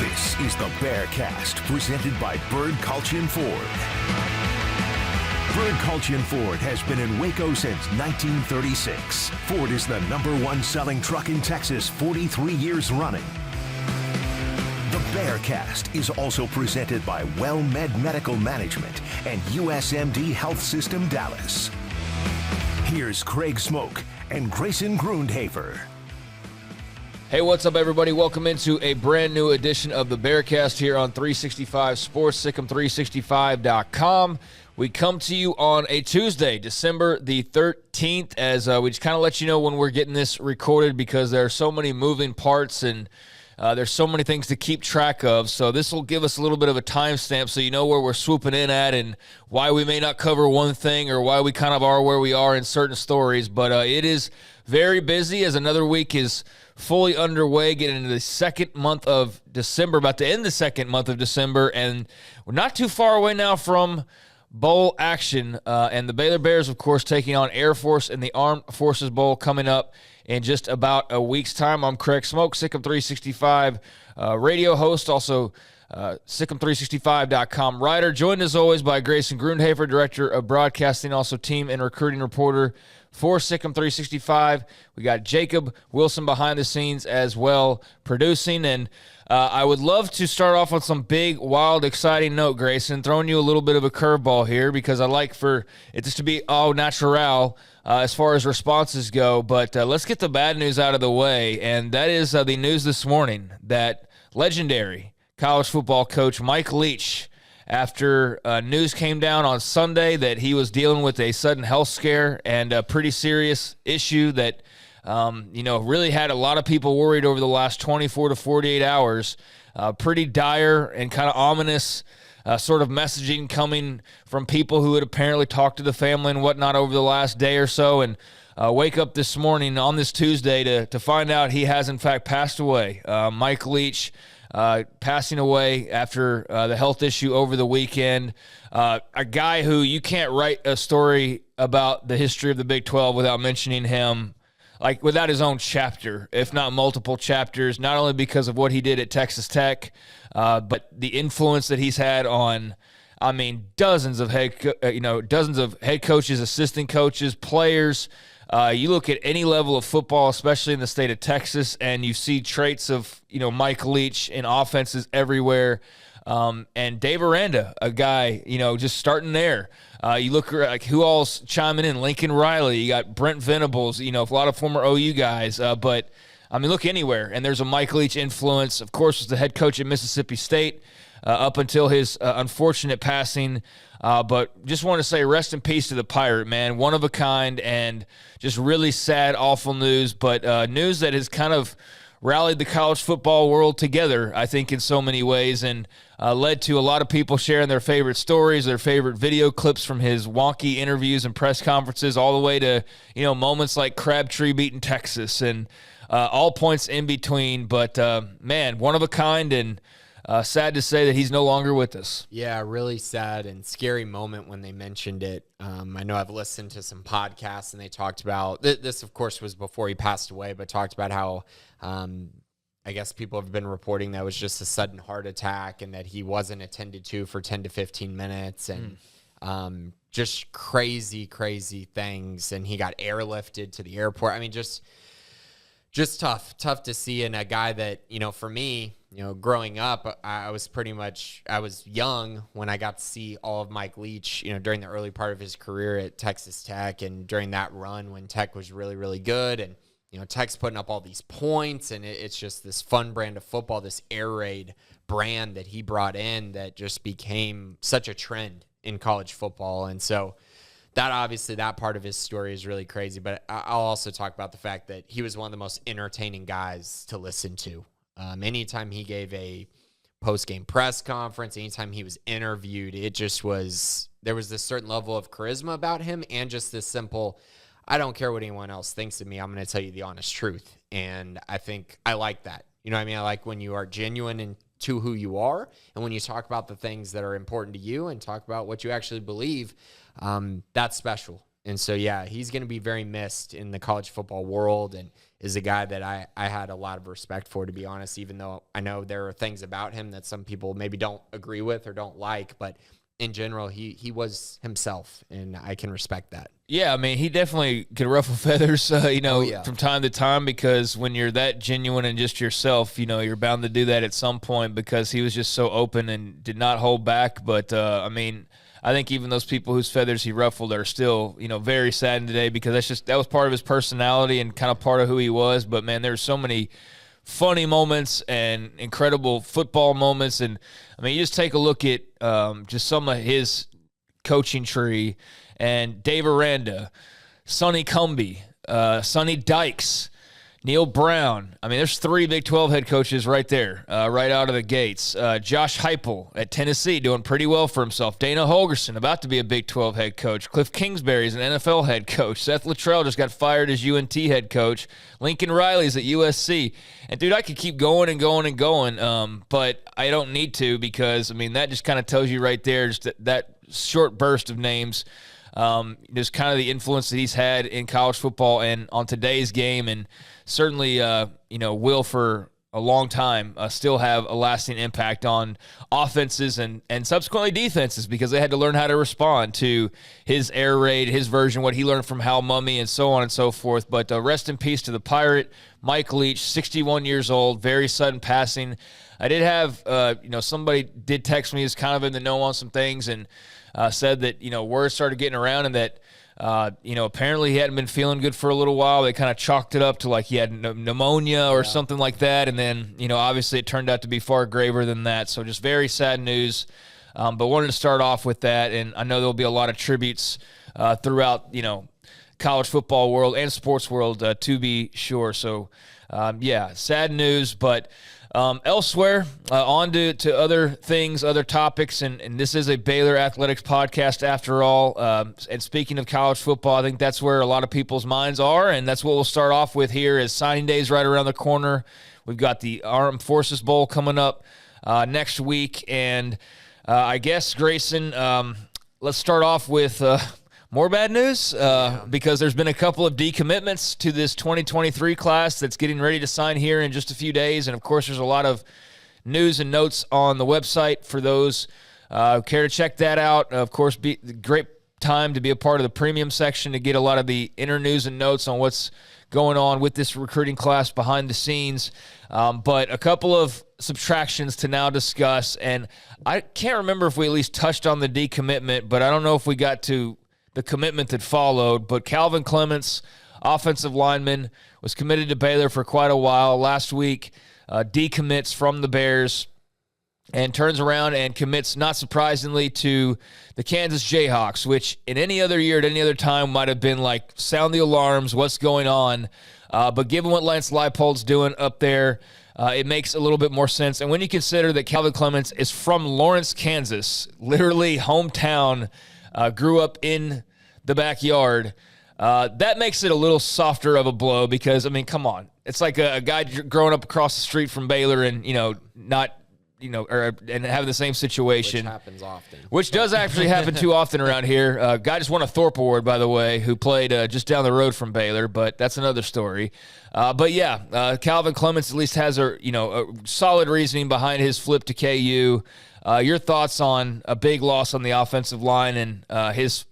This is the Bearcast, presented by Bird Culture Ford. Bird Culture Ford has been in Waco since 1936. Ford is the #1 selling truck in Texas 43 years running. The Bearcast is also presented by WellMed Medical Management and USMD Health System Dallas. Here's Craig Smoke and Grayson Grundhafer. Hey, what's up, everybody? Welcome into a brand new edition of the Bearcast here on 365 Sports, Sic'Em365.com. We come to you on a Tuesday, December the 13th, as we just kind of let you know when we're getting this recorded because there are so many moving parts and there's so many things to keep track of. So this will give us a little bit of a timestamp so you know where we're swooping in at and why we may not cover one thing or why we kind of are where we are in certain stories. But it is very busy as another week is fully underway, getting into the second month of December, about to end the second month of December, and we're not too far away now from bowl action. And the Baylor Bears, of course, taking on Air Force in the Armed Forces Bowl coming up in just about a week's time. I'm Craig Smoke, Sic'Em365 radio host, also Sic'Em365.com writer, joined as always by Grayson Grundhafer, director of broadcasting, also team and recruiting reporter for Sic'Em365. We got Jacob Wilson behind the scenes as well, producing. And I would love to start off on some big, wild, exciting note, Grayson, throwing you a little bit of a curveball here because I like for it just to be au natural as far as responses go. But let's get the bad news out of the way, and that is the news this morning that legendary college football coach Mike Leach, after news came down on Sunday that he was dealing with a sudden health scare and a pretty serious issue that, really had a lot of people worried over the last 24 to 48 hours. Pretty dire and kind of ominous sort of messaging coming from people who had apparently talked to the family and whatnot over the last day or so. And wake up this morning on this Tuesday to find out he has, in fact, passed away. Mike Leach, passing away after the health issue over the weekend. A guy who you can't write a story about the history of the Big 12 without mentioning him, like without his own chapter, if not multiple chapters, not only because of what he did at Texas Tech, but the influence that he's had on, dozens of head coaches, assistant coaches, players. You look at any level of football, especially in the state of Texas, and you see traits of, Mike Leach in offenses everywhere. And Dave Aranda, a guy, just starting there. You look like who all's chiming in, Lincoln Riley, you got Brent Venables, a lot of former OU guys. But look anywhere, and there's a Mike Leach influence. Of course, was the head coach at Mississippi State up until his unfortunate passing. But just want to say rest in peace to the Pirate, man. One of a kind and just really sad, awful news. But news that has kind of rallied the college football world together, I think, in so many ways, and led to a lot of people sharing their favorite stories, their favorite video clips from his wonky interviews and press conferences, all the way to, moments like Crabtree beating Texas and all points in between. But, man, one of a kind, and sad to say that he's no longer with us. Yeah, really sad and scary moment when they mentioned it. I know I've listened to some podcasts and they talked about this, of course, was before he passed away, but talked about how I guess people have been reporting that it was just a sudden heart attack and that he wasn't attended to for 10 to 15 minutes and just crazy, crazy things. And he got airlifted to the airport. Just tough to see. And a guy that, for me, growing up, I was young when I got to see all of Mike Leach, during the early part of his career at Texas Tech and during that run when Tech was really, really good. And, Tech's putting up all these points and it's just this fun brand of football, this air raid brand that he brought in that just became such a trend in college football. And so that part of his story is really crazy. But I'll also talk about the fact that he was one of the most entertaining guys to listen to. Anytime he gave a post-game press conference, anytime he was interviewed, there was this certain level of charisma about him and just this simple, I don't care what anyone else thinks of me, I'm going to tell you the honest truth. And I think I like that. I like when you are genuine and to who you are, and when you talk about the things that are important to you and talk about what you actually believe, that's special. And so, yeah, he's going to be very missed in the college football world. And is a guy that I had a lot of respect for, to be honest, even though I know there are things about him that some people maybe don't agree with or don't like, but in general, he was himself, and I can respect that. Yeah, I mean, he definitely could ruffle feathers, from time to time, because when you're that genuine and just yourself, you're bound to do that at some point, because he was just so open and did not hold back. But, I mean, I think even those people whose feathers he ruffled are still, very saddened today, because that was part of his personality and kind of part of who he was. But, man, there's so many funny moments and incredible football moments. And, I mean, you just take a look at just some of his coaching tree, and Dave Aranda, Sonny Cumbie, Sonny Dykes, Neil Brown. I mean, there's 3 Big 12 head coaches right there, right out of the gates. Josh Heupel at Tennessee doing pretty well for himself. Dana Holgerson about to be a Big 12 head coach. Cliff Kingsbury is an NFL head coach. Seth Luttrell just got fired as UNT head coach. Lincoln Riley's at USC. And, dude, I could keep going and going and going, but I don't need to, because, I mean, that just kind of tells you right there, just that short burst of names, just kind of the influence that he's had in college football and on today's game, and certainly, will for a long time still have a lasting impact on offenses and subsequently defenses, because they had to learn how to respond to his air raid, his version, what he learned from Hal Mumme, and so on and so forth. But rest in peace to the Pirate, Mike Leach, 61 years old, very sudden passing. I did have, somebody did text me who's kind of in the know on some things, and said that, word started getting around, and that, apparently he hadn't been feeling good for a little while. They kind of chalked it up to like he had pneumonia or something like that. And then, obviously it turned out to be far graver than that. So just very sad news. But wanted to start off with that. And I know there'll be a lot of tributes throughout, college football world and sports world to be sure. So, sad news, but elsewhere, on to other things, other topics, and this is a Baylor Athletics podcast after all. And speaking of college football, I think that's where a lot of people's minds are, and that's what we'll start off with here, as signing day is right around the corner. We've got the Armed Forces Bowl coming up next week, and I guess, Grayson, let's start off with more bad news, because there's been a couple of decommitments to this 2023 class that's getting ready to sign here in just a few days. And, of course, there's a lot of news and notes on the website for those who care to check that out. Of course, great time to be a part of the premium section to get a lot of the inner news and notes on what's going on with this recruiting class behind the scenes. But a couple of subtractions to now discuss. And I can't remember if we at least touched on the decommitment, but I don't know if we got to the commitment that followed. But Calvin Clements, offensive lineman, was committed to Baylor for quite a while. Last week, decommits from the Bears and turns around and commits, not surprisingly, to the Kansas Jayhawks, which in any other year at any other time might have been like, sound the alarms, what's going on? But given what Lance Leipold's doing up there, it makes a little bit more sense. And when you consider that Calvin Clements is from Lawrence, Kansas, literally hometown, grew up in the backyard, that makes it a little softer of a blow, because, I mean, come on. It's like a guy growing up across the street from Baylor and, not, and having the same situation. Which happens often. Which does actually happen too often around here. Guy just won a Thorpe Award, by the way, who played just down the road from Baylor, but that's another story. But yeah, Calvin Clements at least has a solid reasoning behind his flip to KU. Your thoughts on a big loss on the offensive line and his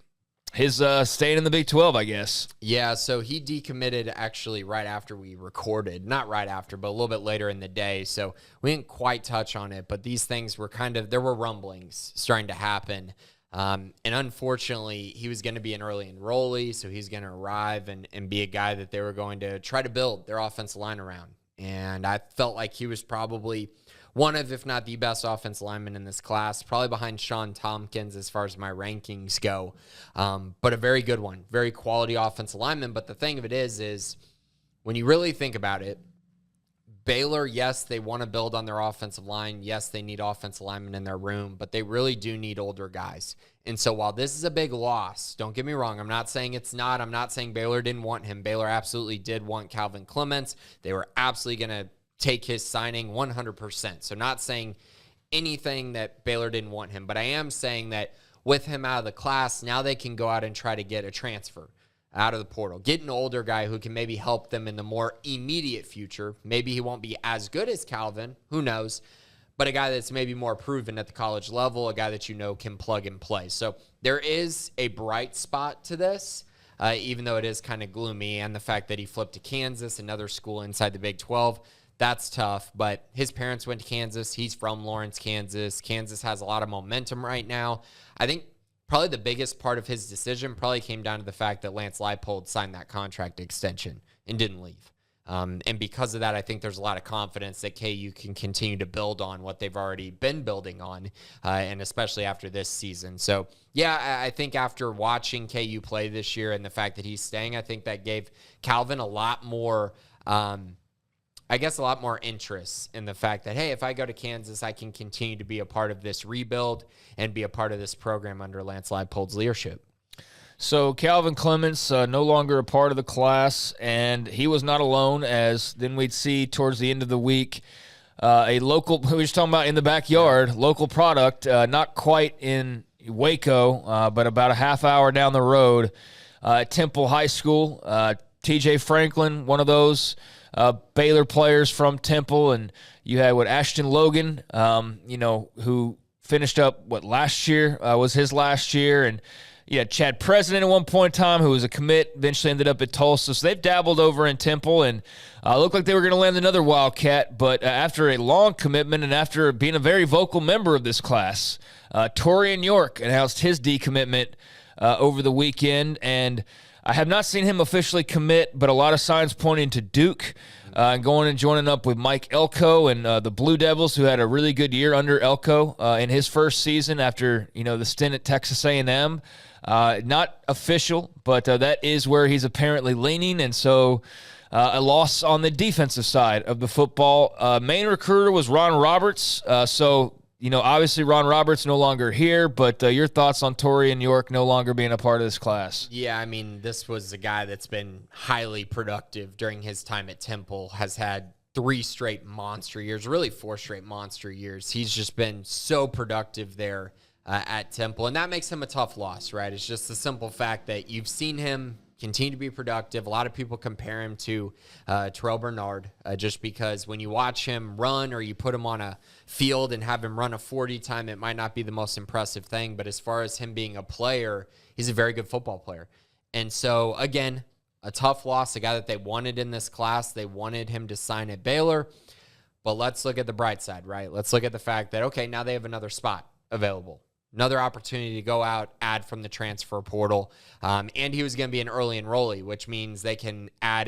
staying in the Big 12, I guess. Yeah, so he decommitted actually right after we recorded. Not right after, but a little bit later in the day. So we didn't quite touch on it, but these things were there were rumblings starting to happen. And unfortunately, he was going to be an early enrollee, so he's going to arrive and be a guy that they were going to try to build their offensive line around. And I felt like he was probably one of, if not the best offensive lineman in this class, probably behind Sean Tompkins as far as my rankings go. But a very good one, very quality offensive lineman. But the thing of it is when you really think about it, Baylor, yes, they want to build on their offensive line. Yes, they need offensive linemen in their room, but they really do need older guys. And so while this is a big loss, don't get me wrong, I'm not saying it's not. I'm not saying Baylor didn't want him. Baylor absolutely did want Calvin Clements. They were absolutely going to take his signing 100%. So not saying anything that Baylor didn't want him, but I am saying that with him out of the class, now they can go out and try to get a transfer. out of the portal. Get an older guy who can maybe help them in the more immediate future. Maybe he won't be as good as Calvin, who knows, but a guy that's maybe more proven at the college level, a guy that you know can plug and play. So there is a bright spot to this, even though it is kind of gloomy, and the fact that he flipped to Kansas, another school inside the Big 12, that's tough. But his parents went to Kansas. He's from Lawrence, Kansas. Kansas has a lot of momentum right now. I think probably the biggest part of his decision probably came down to the fact that Lance Leipold signed that contract extension and didn't leave. And because of that, I think there's a lot of confidence that KU can continue to build on what they've already been building on, and especially after this season. So, yeah, I think after watching KU play this year and the fact that he's staying, I think that gave Calvin a lot more, a lot more interest in the fact that, hey, if I go to Kansas, I can continue to be a part of this rebuild and be a part of this program under Lance Leipold's leadership. So Calvin Clements, no longer a part of the class, and he was not alone, as then we'd see towards the end of the week a local, we were just talking about in the backyard, local product, not quite in Waco, but about a half hour down the road, Temple High School. TJ Franklin, one of those Baylor players from Temple, and you had Ashton Logan, who finished up last year was his last year, and Chad President at one point in time, who was a commit, eventually ended up at Tulsa. So they've dabbled over in Temple, and looked like they were going to land another Wildcat. But after a long commitment and after being a very vocal member of this class, Torian York announced his decommitment over the weekend. And I have not seen him officially commit, but a lot of signs pointing to Duke and going and joining up with Mike Elko and the Blue Devils, who had a really good year under Elko in his first season after the stint at Texas A&M. Not official, but that is where he's apparently leaning, and so a loss on the defensive side of the football. Main recruiter was Ron Roberts, so obviously Ron Roberts no longer here, but your thoughts on Torian York no longer being a part of this class? Yeah, I mean, this was a guy that's been highly productive during his time at Temple, has had 3 straight monster years, really 4 straight monster years. He's just been so productive there at Temple, and that makes him a tough loss, right? It's just the simple fact that you've seen him continue to be productive. A lot of people compare him to Terrell Bernard, just because when you watch him run or you put him on a field and have him run a 40 time, it might not be the most impressive thing, but as far as him being a player, he's a very good football player. And so, again, a tough loss, a guy that they wanted in this class. They wanted him to sign at Baylor, but let's look at the bright side, right? Let's look at the fact that, okay, now they have another spot available. Another opportunity to go out, add from the transfer portal. And he was going to be an early enrollee, which means they can add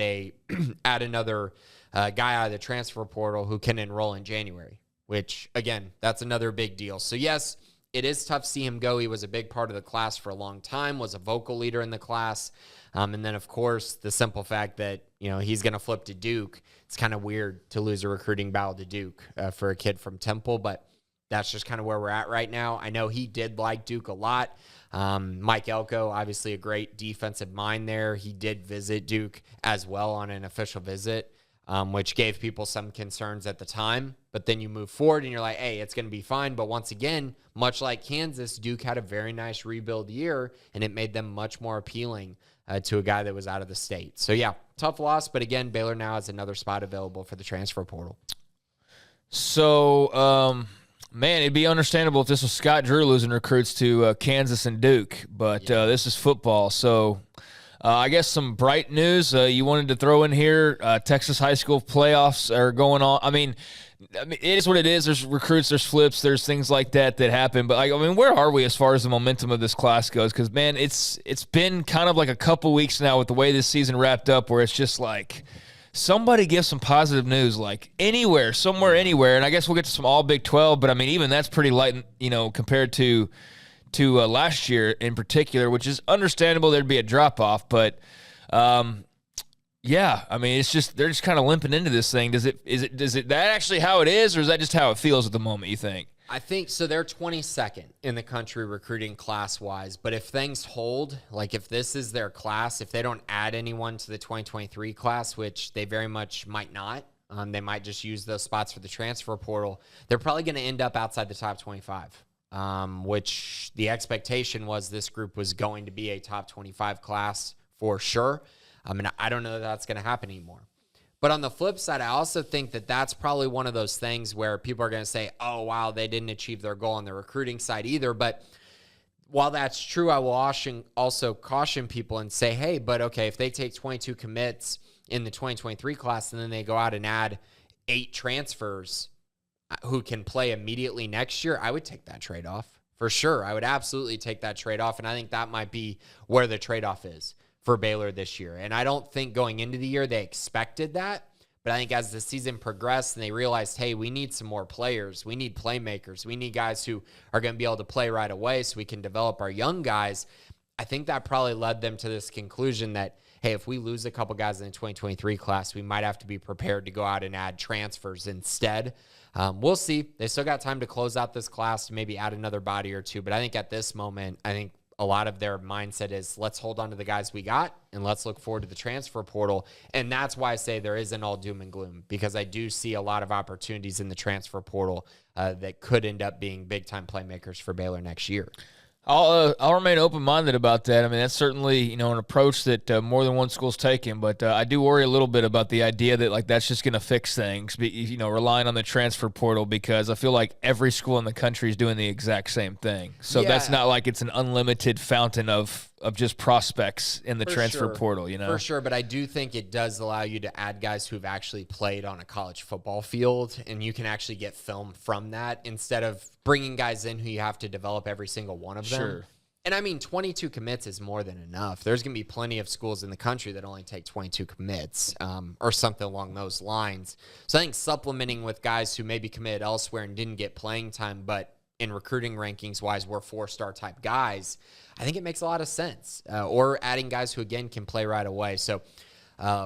another guy out of the transfer portal who can enroll in January, which, again, that's another big deal. So, yes, it is tough to see him go. He was a big part of the class for a long time, was a vocal leader in the class. And then, of course, the simple fact that, he's going to flip to Duke. It's kind of weird to lose a recruiting battle to Duke for a kid from Temple, but that's just kind of where we're at right now. I know he did like Duke a lot. Mike Elko, obviously a great defensive mind there. He did visit Duke as well on an official visit, which gave people some concerns at the time. But then you move forward and you're like, hey, it's going to be fine. But once again, much like Kansas, Duke had a very nice rebuild year, and it made them much more appealing to a guy that was out of the state. So, yeah, tough loss. But again, Baylor now has another spot available for the transfer portal. So, man, it'd be understandable if this was Scott Drew losing recruits to Kansas and Duke, but this is football. So I guess some bright news you wanted to throw in here. Texas high school playoffs are going on. I mean, it is what it is. There's recruits, there's flips, there's things like that happen. But, where are we as far as the momentum of this class goes? Because, man, it's been kind of like a couple weeks now with the way this season wrapped up where it's just like – somebody give some positive news, like anywhere, somewhere, anywhere. And I guess we'll get to some all Big 12, but even that's pretty light, compared to last year in particular, which is understandable. There'd be a drop off, but it's just, they're just kind of limping into this thing. Is it that actually how it is, or is that just how it feels at the moment, you think? I think so. They're 22nd in the country recruiting class-wise, but if things hold, like if this is their class, if they don't add anyone to the 2023 class, which they very much might not, they might just use those spots for the transfer portal, they're probably going to end up outside the top 25, which the expectation was this group was going to be a top 25 class for sure. I mean, I don't know that that's going to happen anymore. But on the flip side, I also think that that's probably one of those things where people are going to say, oh, wow, they didn't achieve their goal on the recruiting side either. But while that's true, I will also caution people and say, hey, but okay, if they take 22 commits in the 2023 class and then they go out and add 8 transfers who can play immediately next year, I would take that trade-off for sure. I would absolutely take that trade-off, and I think that might be where the trade-off is for Baylor this year. And I don't think going into the year they expected that, but I think as the season progressed and they realized, hey, we need some more players. We need playmakers. We need guys who are going to be able to play right away so we can develop our young guys. I think that probably led them to this conclusion that, hey, if we lose a couple guys in the 2023 class, we might have to be prepared to go out and add transfers instead. We'll see. They still got time to close out this class to maybe add another body or two. But I think at this moment, I think a lot of their mindset is let's hold on to the guys we got and let's look forward to the transfer portal. And that's why I say there isn't all doom and gloom, because I do see a lot of opportunities in the transfer portal that could end up being big-time playmakers for Baylor next year. I'll remain open-minded about that. I mean, that's certainly, an approach that more than one school's taken, but I do worry a little bit about the idea that, like, that's just going to fix things, relying on the transfer portal, because I feel like every school in the country is doing the exact same thing. So that's not like it's an unlimited fountain of just prospects in the transfer portal, For sure, but I do think it does allow you to add guys who've actually played on a college football field, and you can actually get film from that instead of bringing guys in who you have to develop every single one of them. Sure. And I mean, 22 commits is more than enough. There's going to be plenty of schools in the country that only take 22 commits or something along those lines. So I think supplementing with guys who maybe committed elsewhere and didn't get playing time, but in recruiting rankings-wise were 4-star type guys, I think it makes a lot of sense. Or adding guys who, again, can play right away. So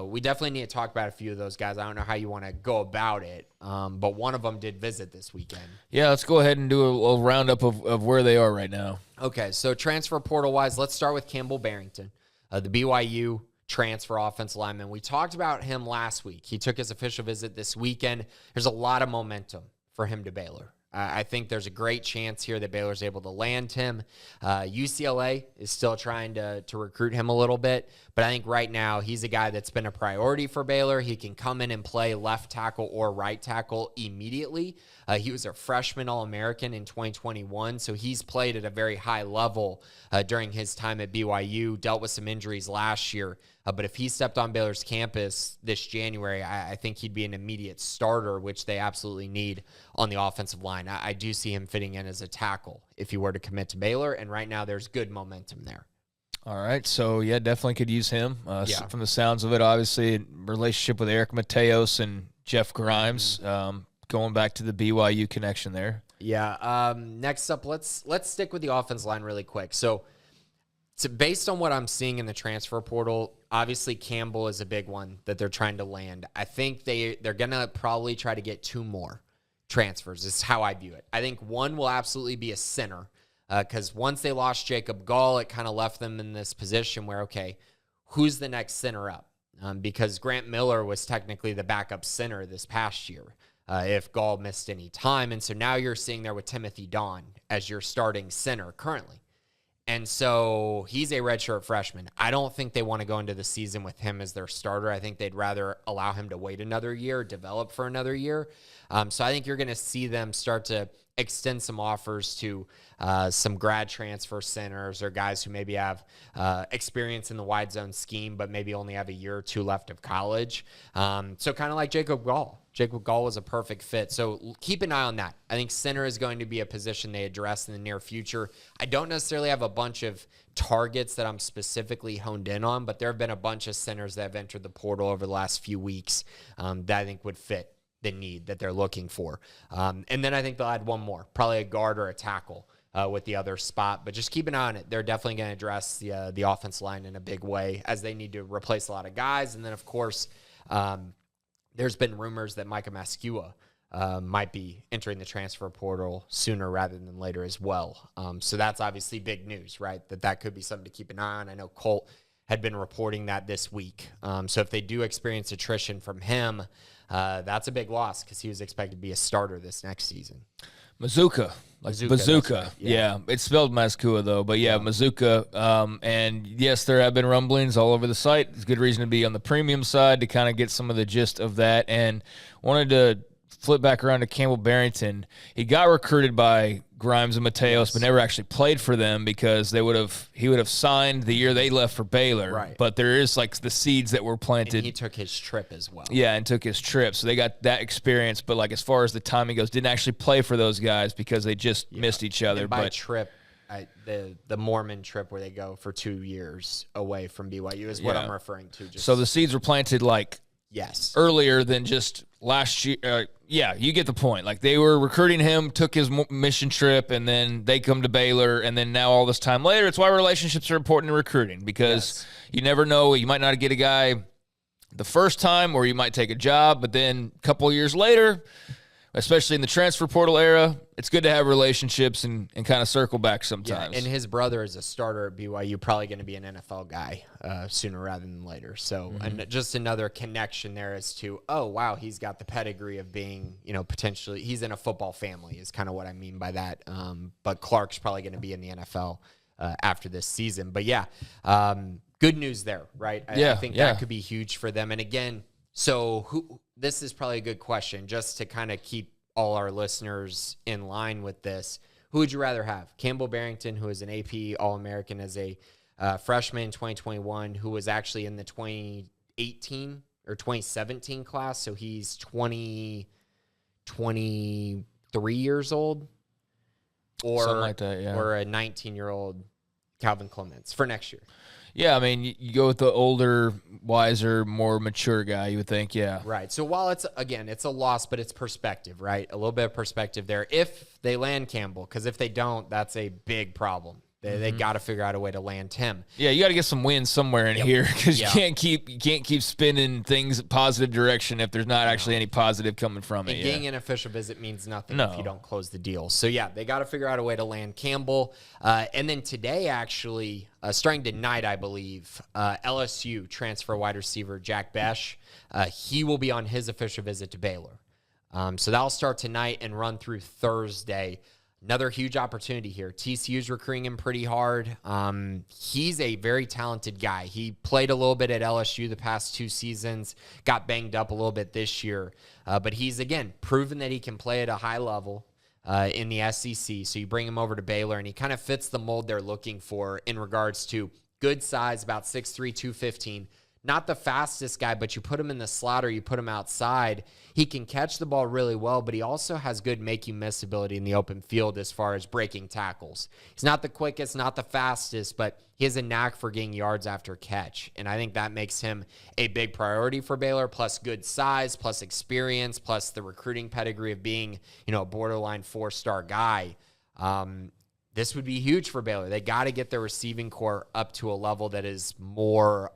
we definitely need to talk about a few of those guys. I don't know how you want to go about it, but one of them did visit this weekend. Yeah, let's go ahead and do a roundup of where they are right now. Okay, so transfer portal-wise, let's start with Campbell Barrington, the BYU transfer offensive lineman. We talked about him last week. He took his official visit this weekend. There's a lot of momentum for him to Baylor. I think there's a great chance here that Baylor's able to land him. UCLA is still trying to recruit him a little bit, but I think right now he's a guy that's been a priority for Baylor. He can come in and play left tackle or right tackle immediately. He was a freshman All-American in 2021, so he's played at a very high level during his time at BYU, dealt with some injuries last year. But if he stepped on Baylor's campus this January, I think he'd be an immediate starter, which they absolutely need on the offensive line. I do see him fitting in as a tackle if he were to commit to Baylor, and right now there's good momentum there. All right, so yeah, definitely could use him. From the sounds of it, obviously, relationship with Eric Mateos and Jeff Grimes, going back to the BYU connection there. Yeah. Next up, let's stick with the offensive line really quick. So based on what I'm seeing in the transfer portal, obviously Campbell is a big one that they're trying to land. I think they're going to probably try to get 2 more transfers. This is how I view it. I think one will absolutely be a center, because once they lost Jacob Gall, it kind of left them in this position where, okay, who's the next center up? Because Grant Miller was technically the backup center this past year if Gall missed any time. And so now you're seeing there with Timothy Dawn as your starting center currently. And so he's a redshirt freshman. I don't think they want to go into the season with him as their starter. I think they'd rather allow him to wait another year, develop for another year. So I think you're going to see them start to extend some offers to some grad transfer centers or guys who maybe have experience in the wide zone scheme, but maybe only have a year or 2 left of college. So kind of like Jacob Gall. Jacob Gall was a perfect fit. So keep an eye on that. I think center is going to be a position they address in the near future. I don't necessarily have a bunch of targets that I'm specifically honed in on, but there have been a bunch of centers that have entered the portal over the last few weeks that I think would fit the need that they're looking for. And then I think they'll add one more, probably a guard or a tackle with the other spot. But just keep an eye on it. They're definitely going to address the offense line in a big way as they need to replace a lot of guys. And then, of course, there's been rumors that Micah Mascua might be entering the transfer portal sooner rather than later as well. So that's obviously big news, right? That could be something to keep an eye on. I know Colt had been reporting that this week. So if they do experience attrition from him, that's a big loss because he was expected to be a starter this next season. Mazuka. Like bazooka. Right. Yeah. It's spelled Mazkua, though. But, yeah, Mazuka. And, yes, there have been rumblings all over the site. It's a good reason to be on the premium side to kind of get some of the gist of that. And wanted to flip back around to Campbell Barrington. He got recruited by Grimes and Mateos, but never actually played for them because he would have signed the year they left for Baylor. Right. But there is like the seeds that were planted. And he took his trip as well. Yeah, and took his trip. So they got that experience. But like as far as the timing goes, didn't actually play for those guys because they just missed each other. And by trip, the Mormon trip where they go for 2 years away from BYU is what I'm referring to. So the seeds were planted like earlier than just last year. You get the point. Like they were recruiting him, took his mission trip, and then they come to Baylor, and then now all this time later, it's why relationships are important in recruiting because you never know. You might not get a guy the first time, or you might take a job, but then a couple of years later, especially in the transfer portal era, it's good to have relationships and kind of circle back sometimes. Yeah, and his brother is a starter at BYU, probably going to be an NFL guy sooner rather than later. So just another connection there as to, oh, wow, he's got the pedigree of being, potentially, he's in a football family is kind of what I mean by that. But Clark's probably going to be in the NFL after this season. But good news there, right? I think that could be huge for them. And again, this is probably a good question just to kind of keep all our listeners in line with this. Who would you rather have? Campbell Barrington, who is an AP All-American as a freshman in 2021, who was actually in the 2018 or 2017 class. So he's 23 years old. Or, something like that, yeah. Or a 19-year-old Calvin Clements for next year. Yeah, I mean, you go with the older, wiser, more mature guy, you would think, yeah. Right. So while it's a loss, but it's perspective, right? A little bit of perspective there. If they land Campbell, because if they don't, that's a big problem. They got to figure out a way to land him. Yeah, you got to get some wins somewhere in here because you can't keep spinning things positive direction if there's not actually any positive coming from it. Getting an official visit means nothing if you don't close the deal. So they got to figure out a way to land Campbell. And then today, actually, starting tonight, I believe, LSU transfer wide receiver Jack Besh. He will be on his official visit to Baylor. So that'll start tonight and run through Thursday. Another huge opportunity here. TCU's recruiting him pretty hard. He's a very talented guy. He played a little bit at LSU the past 2 seasons, got banged up a little bit this year. But he's, again, proven that he can play at a high level in the SEC. So you bring him over to Baylor, and he kind of fits the mold they're looking for in regards to good size, about 6'3", 215. Not the fastest guy, but you put him in the slot or you put him outside, he can catch the ball really well, but he also has good make-you-miss ability in the open field as far as breaking tackles. He's not the quickest, not the fastest, but he has a knack for getting yards after catch, and I think that makes him a big priority for Baylor, plus good size, plus experience, plus the recruiting pedigree of being, a borderline 4-star guy. This would be huge for Baylor. They got to get their receiving core up to a level that is more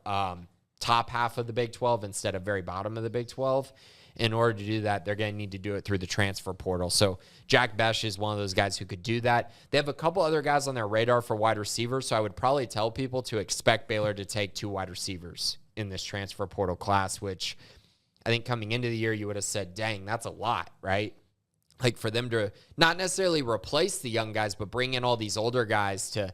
top half of the Big 12 instead of very bottom of the Big 12. In order to do that, they're going to need to do it through the transfer portal. So Jack Besh is one of those guys who could do that. They have a couple other guys on their radar for wide receivers, so I would probably tell people to expect Baylor to take 2 wide receivers in this transfer portal class, which I think coming into the year you would have said, dang, that's a lot, right? Like for them to not necessarily replace the young guys, but bring in all these older guys to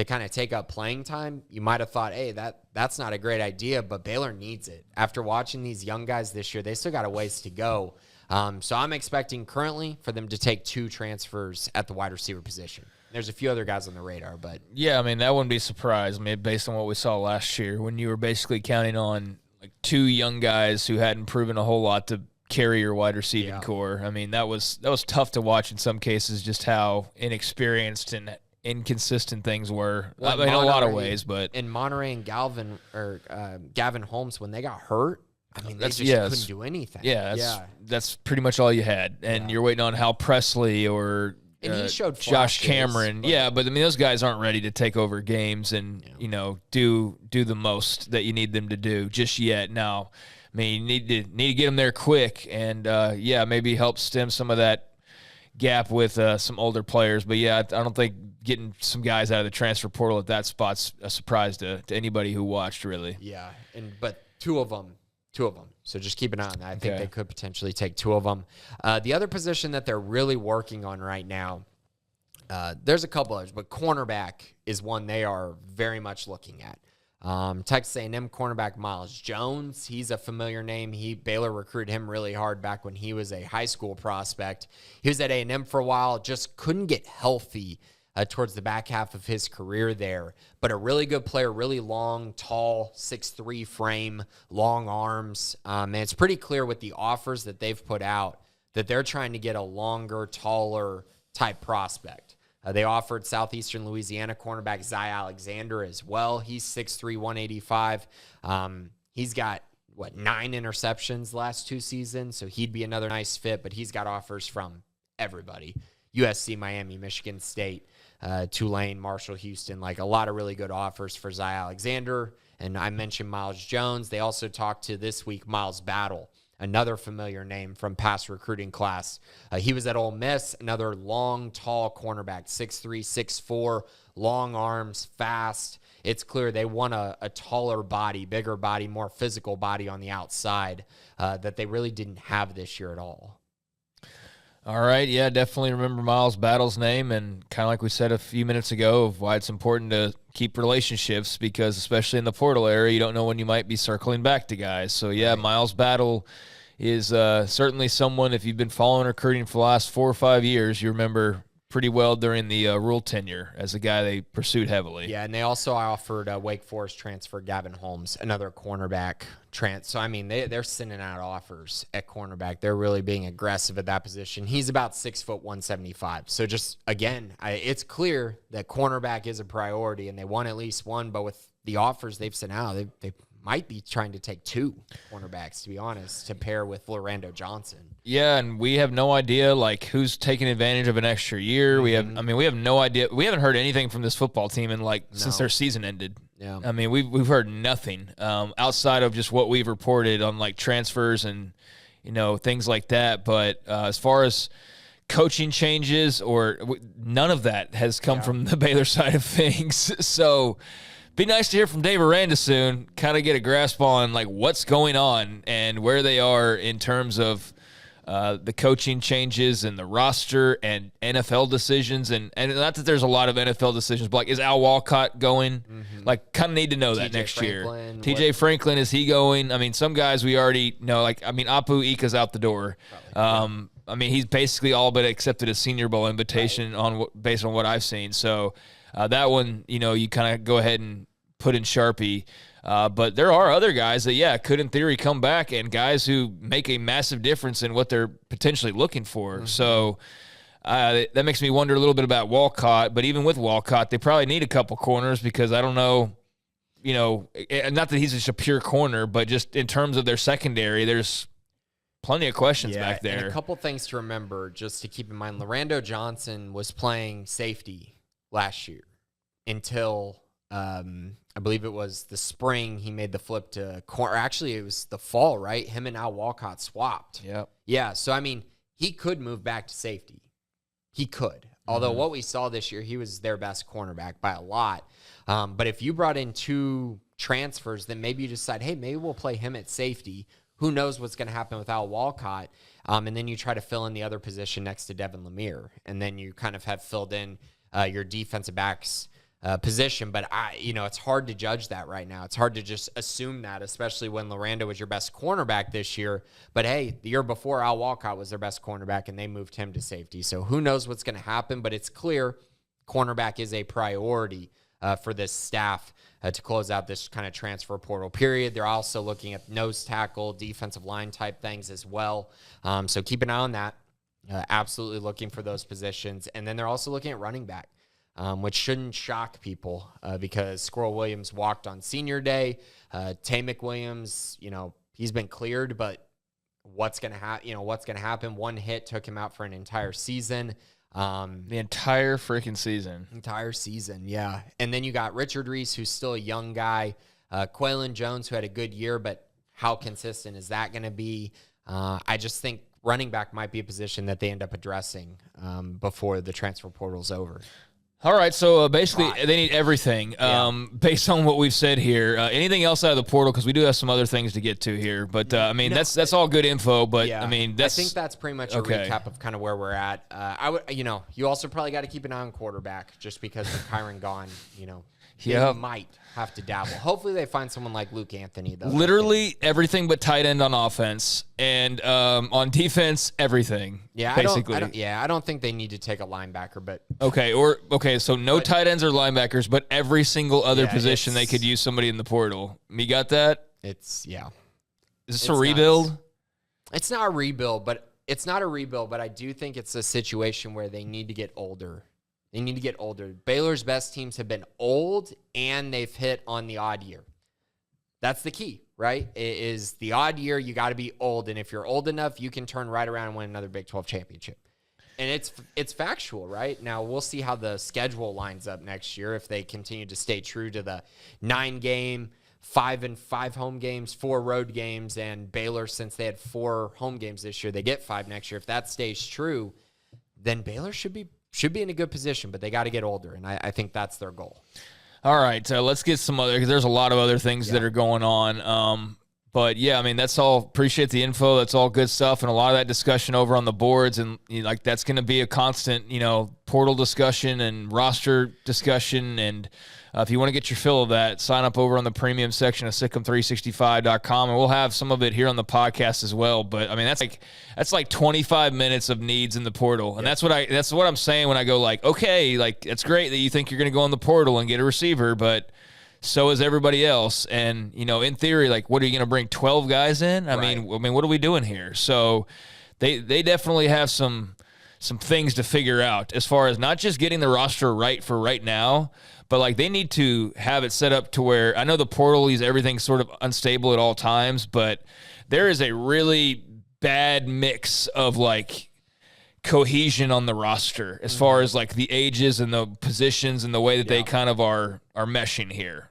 kind of take up playing time, you might have thought, hey, that's not a great idea, but Baylor needs it. After watching these young guys this year, they still got a ways to go. So I'm expecting currently for them to take 2 transfers at the wide receiver position. There's a few other guys on the radar, but... Yeah, I mean, that wouldn't be a surprise, based on what we saw last year when you were basically counting on like 2 young guys who hadn't proven a whole lot to carry your wide receiving core. I mean, that was tough to watch in some cases, just how inexperienced and inconsistent things were. In a lot of ways, but in Monterey and Gavin Holmes, when they got hurt, they just couldn't do anything. That's pretty much all you had, and you're waiting on Hal Presley or and he showed Josh Cameron. But those guys aren't ready to take over games and do the most that you need them to do just yet. Now, you need to get them there quick, and maybe help stem some of that gap with some older players. But I don't think getting some guys out of the transfer portal at that spot's a surprise to anybody who watched, really. But 2 of them Two of them. So just keep an eye on that. I think they could potentially take two of them. The other position that they're really working on right now, there's a couple others, but cornerback is one they are very much looking at. Texas A&M cornerback Miles Jones, he's a familiar name. Baylor recruited him really hard back when he was a high school prospect. He was at A&M for a while, just couldn't get healthy towards the back half of his career there. But a really good player, really long, tall, 6'3" frame, long arms. And it's pretty clear with the offers that they've put out that they're trying to get a longer, taller type prospect. They offered Southeastern Louisiana cornerback Zy Alexander as well. He's 6'3", 185. He's got, 9 interceptions last 2 seasons, so he'd be another nice fit, but he's got offers from everybody. USC, Miami, Michigan State, Tulane, Marshall, Houston, like a lot of really good offers for Zy Alexander. And I mentioned Miles Jones. They also talked to this week Miles Battle, another familiar name from past recruiting class. He was at Ole Miss, another long, tall cornerback, 6'3", 6'4", long arms, fast. It's clear they want a taller body, bigger body, more physical body on the outside that they really didn't have this year at all. All right, yeah, definitely remember Miles Battle's name, and kind of like we said a few minutes ago of why it's important to keep relationships, because especially in the portal area, you don't know when you might be circling back to guys. So, yeah, Miles Battle is certainly someone, if you've been following recruiting for the last 4 or 5 years, you remember pretty well during the Rule tenure as a guy they pursued heavily. Yeah, and they also offered Wake Forest transfer Gavin Holmes, another cornerback. So, I mean, they're sending out offers at cornerback. They're really being aggressive at that position. He's about 6 foot 175. So just, again, it's clear that cornerback is a priority, and they want at least one. But with the offers they've sent out, they might be trying to take 2 cornerbacks, to be honest, to pair with Lorando Johnson. Yeah, and we have no idea, like, who's taking advantage of an extra year. We have no idea. We haven't heard anything from this football team since their season ended. Yeah. I mean, we've heard nothing outside of just what we've reported on, like, transfers and, things like that. But as far as coaching changes, none of that has come from the Baylor side of things. So be nice to hear from Dave Aranda soon, kind of get a grasp on, like, what's going on and where they are in terms of the coaching changes and the roster and NFL decisions. And not that there's a lot of NFL decisions, but, like, is Al Walcott going? Like, kind of need to know that next year. TJ Franklin, is he going? I mean, some guys we already know. Like, I mean, Apu Ika's out the door. I mean, he's basically all but accepted a Senior Bowl invitation based on what I've seen. So that one, you kind of go ahead and put in Sharpie. But there are other guys that, could in theory come back, and guys who make a massive difference in what they're potentially looking for. So that makes me wonder a little bit about Walcott. But even with Walcott, they probably need a couple corners, because I don't know, not that he's just a pure corner, but just in terms of their secondary, there's plenty of questions back there. And a couple things to remember, just to keep in mind. Lorando Johnson was playing safety last year until I believe it was the spring he made the flip to corner. Actually, it was the fall, right? Him and Al Walcott swapped. Yep. Yeah, so, I mean, he could move back to safety. He could. Although what we saw this year, he was their best cornerback by a lot. But if you brought in 2 transfers, then maybe you decide, hey, maybe we'll play him at safety. Who knows what's going to happen with Al Walcott? And then you try to fill in the other position next to Devin Lemire. And then you kind of have filled in your defensive backs position. But, it's hard to judge that right now. It's hard to just assume that, especially when Lorando was your best cornerback this year. But, hey, the year before, Al Walcott was their best cornerback, and they moved him to safety. So who knows what's going to happen, but it's clear cornerback is a priority for this staff to close out this kind of transfer portal period. They're also looking at nose tackle, defensive line type things as well. So keep an eye on that. Absolutely looking for those positions. And then they're also looking at running back. Which shouldn't shock people because Squirrel Williams walked on senior day. Tay McWilliams, he's been cleared, but what's going to happen? What's going to happen? One hit took him out for an entire season. The entire freaking season. Entire season, yeah. And then you got Richard Reese, who's still a young guy. Quaylen Jones, who had a good year, but how consistent is that going to be? I just think running back might be a position that they end up addressing before the transfer portal's over. All right, so basically they need everything based on what we've said here. Anything else out of the portal? Because we do have some other things to get to here. But, I mean, that's all good info. But, I mean, I think that's pretty much a recap of kind of where we're at. You also probably got to keep an eye on quarterback just because with Kyron gone, they might have to dabble. Hopefully they find someone like Luke Anthony, though. Literally everything but tight end on offense. And on defense, everything. Yeah, basically. I don't think they need to take a linebacker, but so no tight ends or linebackers, but every single other position they could use somebody in the portal. Me got that? Is this a rebuild? Nuts. It's not a rebuild, but I do think it's a situation where they need to get older. They need to get older. Baylor's best teams have been old, and they've hit on the odd year. That's the key, right? It is the odd year, you got to be old, and if you're old enough, you can turn right around and win another Big 12 championship. And it's factual, right? Now, we'll see how the schedule lines up next year if they continue to stay true to the 9-game, 5 home games, 4 road games, and Baylor, since they had 4 home games this year, they get 5 next year. If that stays true, then Baylor should be in a good position, but they got to get older, and I think that's their goal. All right, let's get some other, because there's a lot of other things that are going on. But, yeah, I mean, that's all. Appreciate the info. That's all good stuff, and a lot of that discussion over on the boards, and that's going to be a constant, portal discussion and roster discussion. And if you want to get your fill of that, sign up over on the premium section of Sic'Em365.com, and we'll have some of it here on the podcast as well. But I mean, that's like 25 minutes of needs in the portal, and that's what I'm saying when I go okay, it's great that you think you're going to go in the portal and get a receiver, but so is everybody else. And in theory, what are you going to bring 12 guys in? I mean, what are we doing here? So they definitely have some things to figure out as far as not just getting the roster right for right now, but they need to have it set up to where, I know the portal leaves everything sort of unstable at all times, but there is a really bad mix of cohesion on the roster as far as the ages and the positions and the way that they kind of are meshing here.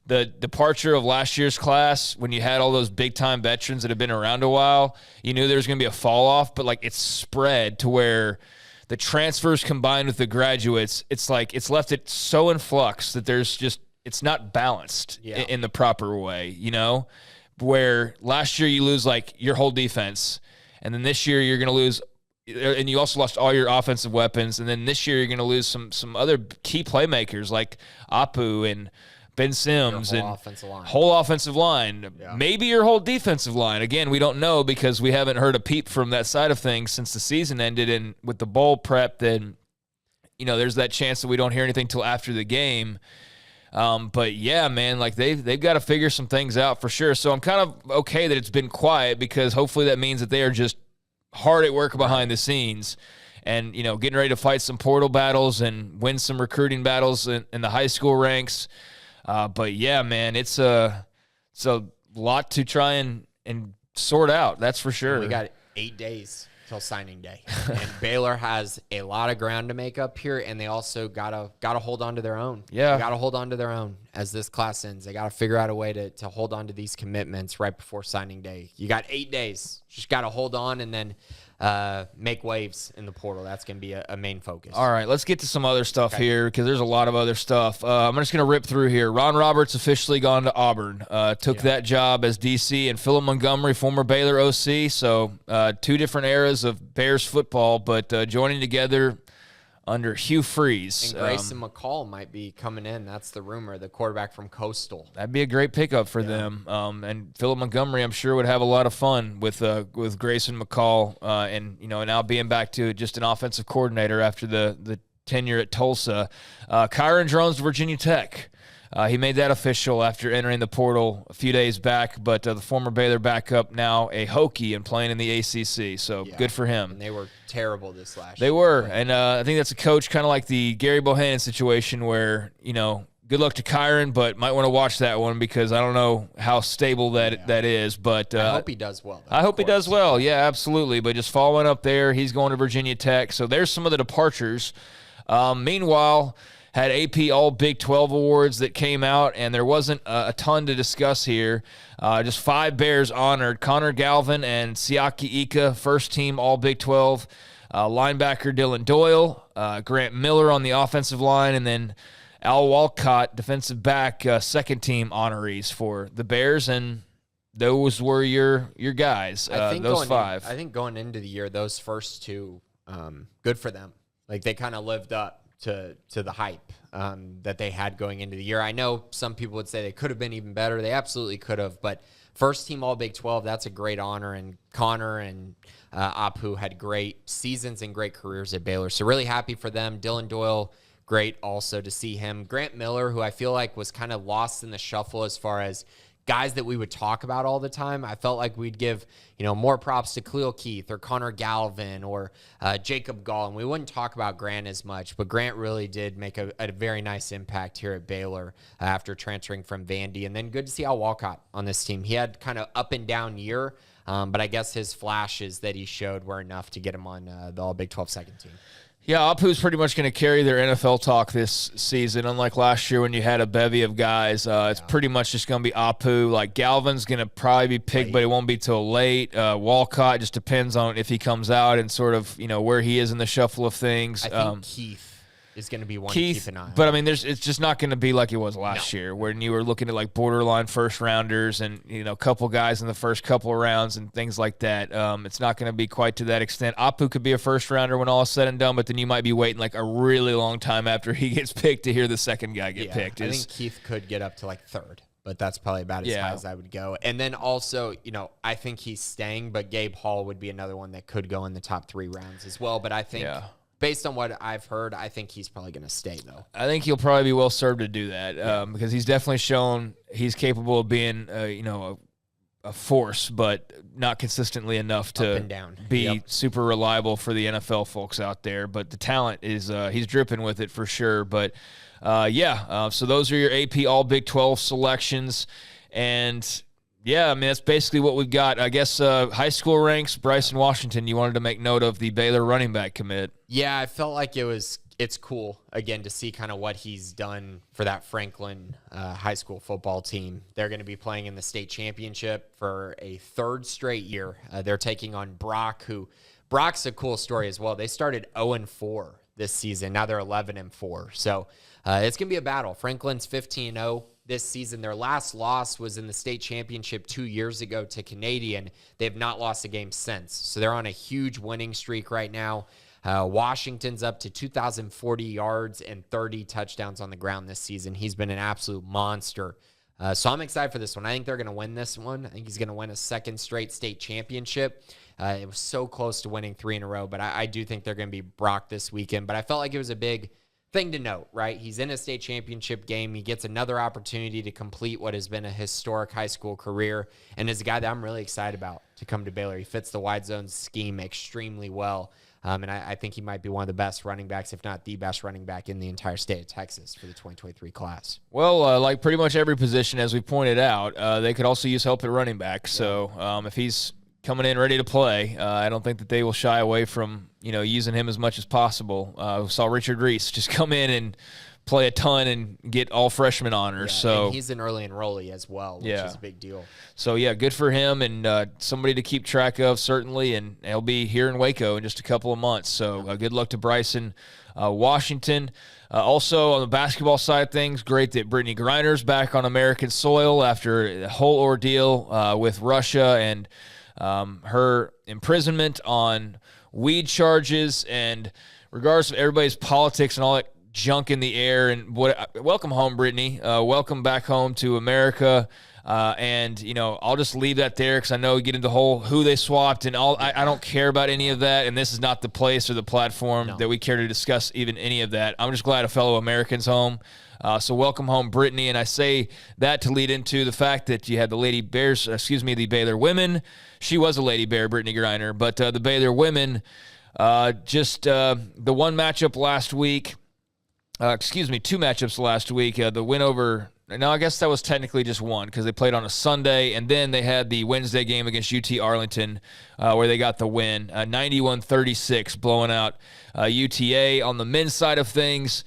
The departure of last year's class, when you had all those big-time veterans that have been around a while, you knew there was going to be a fall-off, but it's spread to where the transfers combined with the graduates, it's left it so in flux that it's not balanced in the proper way, where last year you lose your whole defense, and then this year you're going to lose, and you also lost all your offensive weapons, and then this year you're going to lose some other key playmakers like Apu and Ben Sims and whole offensive line, maybe your whole defensive line. Again, we don't know because we haven't heard a peep from that side of things since the season ended. And with the bowl prep, then, there's that chance that we don't hear anything till after the game. But yeah, man, they've got to figure some things out for sure. So I'm kind of okay that it's been quiet because hopefully that means that they are just hard at work behind the scenes and, getting ready to fight some portal battles and win some recruiting battles in the high school ranks. But yeah, man, it's a lot to try and sort out. That's for sure. We got 8 days till signing day, and Baylor has a lot of ground to make up here, and they also gotta hold on to their own. Yeah, got to hold on to their own as this class ends. They got to figure out a way to hold on to these commitments right before signing day. You got 8 days. Just got to hold on and then make waves in the portal. That's going to be a main focus. All right, let's get to some other stuff here because there's a lot of other stuff. I'm just going to rip through here. Ron Roberts officially gone to Auburn. Took that job as DC, and Philip Montgomery, former Baylor OC. So 2 different eras of Bears football, but joining together under Hugh Freeze. And Grayson McCall might be coming in. That's the rumor, the quarterback from Coastal. That'd be a great pickup for them. And Philip Montgomery, I'm sure, would have a lot of fun with Grayson McCall and now being back to just an offensive coordinator after the tenure at Tulsa. Kyron Drones to Virginia Tech. He made that official after entering the portal a few days back, but the former Baylor backup now a Hokie and playing in the ACC, so good for him. And they were terrible this last year. They were, and I think that's a coach kind of like the Gary Bohannon situation where, good luck to Kyron, but might want to watch that one because I don't know how stable that is. But I hope he does well. I hope he does well, yeah, absolutely. But just following up there, he's going to Virginia Tech, so there's some of the departures. Meanwhile, had AP All Big 12 awards that came out, and there wasn't a ton to discuss here. Just 5 Bears honored. Connor Galvin and Siaki Ika, first team All Big 12. linebacker Dylan Doyle, Grant Miller on the offensive line, and then Al Walcott, defensive back, second-team honorees for the Bears, and those were your guys, those five. I think going into the year, those first two, good for them. Like, they kind of lived up to the hype that they had going into the year. I know some people would say they could have been even better. They absolutely could have, but first team All Big 12, that's a great honor, and Connor and Apu had great seasons and great careers at Baylor, so really happy for them. Dylan Doyle, great also to see him. Grant Miller, who I feel like was kind of lost in the shuffle as far as guys that we would talk about all the time. I felt like we'd give, more props to Khalil Keith or Connor Galvin or Jacob Gall, and we wouldn't talk about Grant as much, but Grant really did make a very nice impact here at Baylor after transferring from Vandy. And then good to see Al Walcott on this team. He had kind of up and down year, but I guess his flashes that he showed were enough to get him on the All Big 12 second team. Yeah, Apu's pretty much going to carry their NFL talk this season. Unlike last year when you had a bevy of guys, it's pretty much just going to be Apu. Like, Galvin's going to probably be picked, but it won't be till late. Walcott just depends on if he comes out and sort of, where he is in the shuffle of things. I think Keith is going to be one to keep an eye on. But, I mean, it's just not going to be like it was last year when you were looking at, like, borderline first-rounders and, a couple guys in the first couple of rounds and things like that. It's not going to be quite to that extent. Apu could be a first-rounder when all is said and done, but then you might be waiting, like, a really long time after he gets picked to hear the second guy get picked. I think Keith could get up to, like, third, but that's probably about as high as I would go. And then also, I think he's staying, but Gabe Hall would be another one that could go in the top 3 rounds as well. But I think based on what I've heard, I think he's probably going to stay, though. I think he'll probably be well served to do that because he's definitely shown he's capable of being, a force, but not consistently enough to be super reliable for the NFL folks out there. But the talent is he's dripping with it for sure. But, so those are your AP All Big 12 selections. And, yeah, I mean, that's basically what we've got. I guess high school ranks, Bryson Washington, you wanted to make note of the Baylor running back commit. Yeah, I felt like it's cool, again, to see kind of what he's done for that Franklin high school football team. They're going to be playing in the state championship for a third straight year. They're taking on Brock's a cool story as well. They started 0-4 this season. Now they're 11-4. So it's going to be a battle. Franklin's 15-0. This season. Their last loss was in the state championship 2 years ago to Canadian. They have not lost a game since. So they're on a huge winning streak right now. Washington's up to 2,040 yards and 30 touchdowns on the ground this season. He's been an absolute monster. So I'm excited for this one. I think they're going to win this one. I think he's going to win a second straight state championship. It was so close to winning 3 in a row, but I do think they're going to be Brock this weekend. But I felt like it was a big thing to note, right? He's in a state championship game. He gets another opportunity to complete what has been a historic high school career, and is a guy that I'm really excited about to come to Baylor. He fits the wide zone scheme extremely well, and I think he might be one of the best running backs, if not the best running back in the entire state of Texas for the 2023 class. Well, like pretty much every position, as we pointed out, they could also use help at running back. So if he's coming in ready to play, I don't think that they will shy away from using him as much as possible. We saw Richard Reese just come in and play a ton and get all freshman honors. So and he's an early enrollee as well, which is a big deal. So good for him and somebody to keep track of certainly. And he'll be here in Waco in just a couple of months. So good luck to Bryson Washington. Also on the basketball side of things, great that Brittany Griner's back on American soil after the whole ordeal with Russia and her imprisonment on weed charges, and regardless of everybody's politics and all that junk in the air, and welcome home, Brittany. Welcome back home to America. And I'll just leave that there because I know we get into the whole who they swapped and all. I don't care about any of that, and this is not the place or the platform that we care to discuss even any of that. I'm just glad a fellow American's home. So welcome home, Brittany. And I say that to lead into the fact that you had the the Baylor women. She was a Lady Bear, Brittany Griner, but the Baylor women, the one matchup last week, two matchups last week, the win over, no, I guess that was technically just one because they played on a Sunday, and then they had the Wednesday game against UT Arlington where they got the win, 91-36, blowing out UTA. On the men's side of things,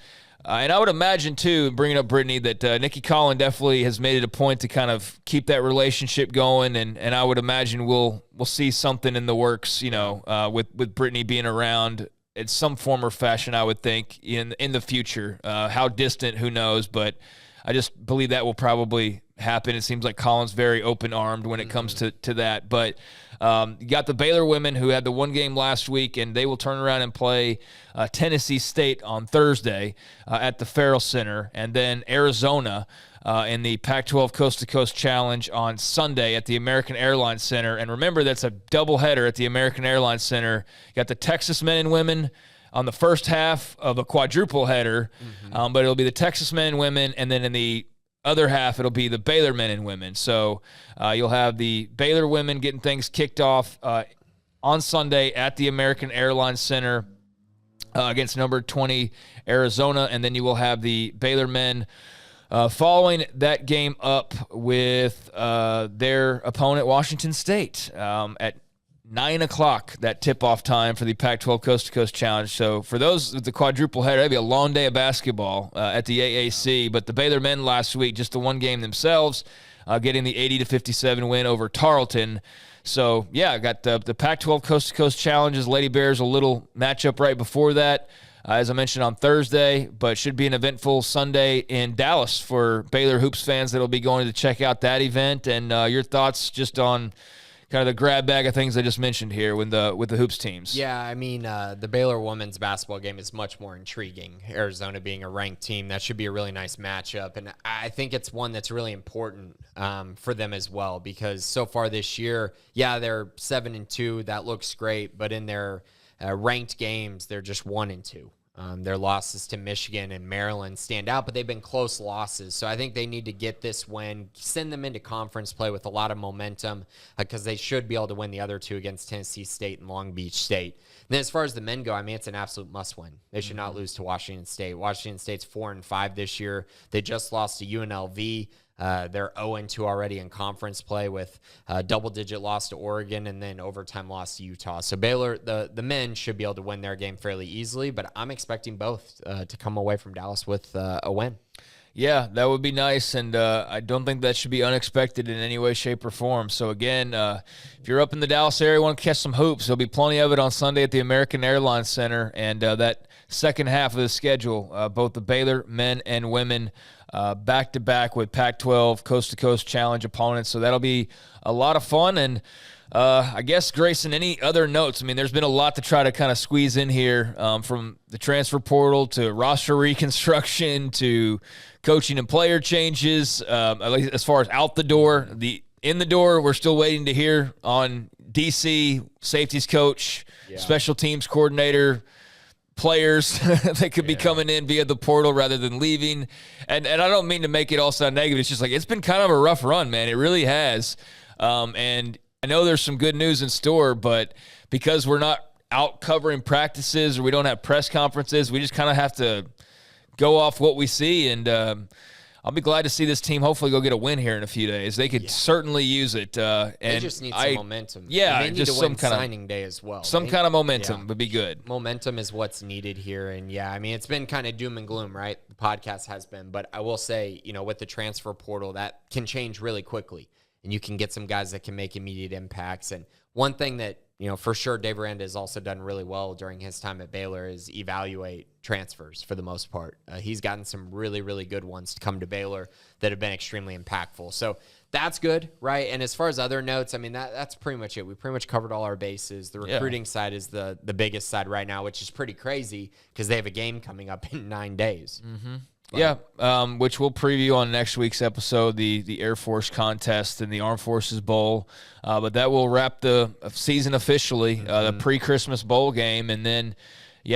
And I would imagine, too, bringing up Brittany, that Nikki Collin definitely has made it a point to kind of keep that relationship going, and I would imagine we'll see something in the works, with Brittany being around in some form or fashion, I would think, in the future. How distant, who knows, but I just believe that will probably happen. It seems like Collin's very open-armed when it comes to that. But you got the Baylor women who had the one game last week, and they will turn around and play Tennessee State on Thursday at the Farrell Center, and then Arizona in the Pac-12 Coast-to-Coast Challenge on Sunday at the American Airlines Center. And remember, that's a doubleheader at the American Airlines Center. You got the Texas men and women on the first half of a quadruple header, but it'll be the Texas men and women, and then in the other half, it'll be the Baylor men and women. So you'll have the Baylor women getting things kicked off on Sunday at the American Airlines Center against number 20 Arizona, and then you will have the Baylor men following that game up with their opponent, Washington State, at 9 o'clock, that tip-off time for the Pac-12 Coast-to-Coast Challenge. So for those with the quadruple header, that'd be a long day of basketball at the AAC. But the Baylor men last week, just the one game themselves, getting the 80-57 win over Tarleton. So, yeah, I got the Pac-12 Coast-to-Coast Challenges. Lady Bears, a little matchup right before that, as I mentioned, on Thursday. But should be an eventful Sunday in Dallas for Baylor Hoops fans that will be going to check out that event. And your thoughts just on kind of the grab bag of things I just mentioned here with the Hoops teams. Yeah, I mean, the Baylor women's basketball game is much more intriguing. Arizona being a ranked team, that should be a really nice matchup. And I think it's one that's really important for them as well, because so far this year, yeah, they're 7-2. That looks great. But in their ranked games, they're just 1-2. Their losses to Michigan and Maryland stand out, but they've been close losses. So I think they need to get this win, send them into conference play with a lot of momentum, because they should be able to win the other two against Tennessee State and Long Beach State. And then as far as the men go, I mean, it's an absolute must-win. They should not lose to Washington State. Washington State's 4-5 this year. They just lost to UNLV. They're 0-2 already in conference play, with a double-digit loss to Oregon and then overtime loss to Utah. So Baylor, the men should be able to win their game fairly easily, but I'm expecting both to come away from Dallas with a win. Yeah, that would be nice, and I don't think that should be unexpected in any way, shape, or form. So, again, if you're up in the Dallas area, want to catch some hoops, there'll be plenty of it on Sunday at the American Airlines Center, and that second half of the schedule, both the Baylor men and women back-to-back with Pac-12 Coast-to-Coast Challenge opponents. So that'll be a lot of fun. And I guess, Grayson, any other notes? I mean, there's been a lot to try to kind of squeeze in here, from the transfer portal to roster reconstruction to coaching and player changes, at least as far as out the door. In the door, we're still waiting to hear on DC, safeties coach, special teams coordinator, players that could be coming in via the portal rather than leaving. And I don't mean to make it all sound negative. It's just like, it's been kind of a rough run, man. It really has. And I know there's some good news in store, but because we're not out covering practices or we don't have press conferences, we just kind of have to go off what we see. And I'll be glad to see this team hopefully go get a win here in a few days. They could certainly use it. And they just need some momentum. Yeah, and they need just to some win kind signing day as well. Some kind of momentum would be good. Momentum is what's needed here. And, yeah, I mean, it's been kind of doom and gloom, right? The podcast has been. But I will say, with the transfer portal, that can change really quickly. And you can get some guys that can make immediate impacts. And one thing that, for sure Dave Aranda has also done really well during his time at Baylor is evaluate transfers for the most part. He's gotten some really, really good ones to come to Baylor that have been extremely impactful. So that's good, right? And as far as other notes, I mean, that's pretty much it. We pretty much covered all our bases. The recruiting side is the biggest side right now, which is pretty crazy because they have a game coming up in 9 days. Mm-hmm. Which we'll preview on next week's episode, the Air Force contest and the Armed Forces Bowl. But that will wrap the season officially, the pre-Christmas bowl game. And then,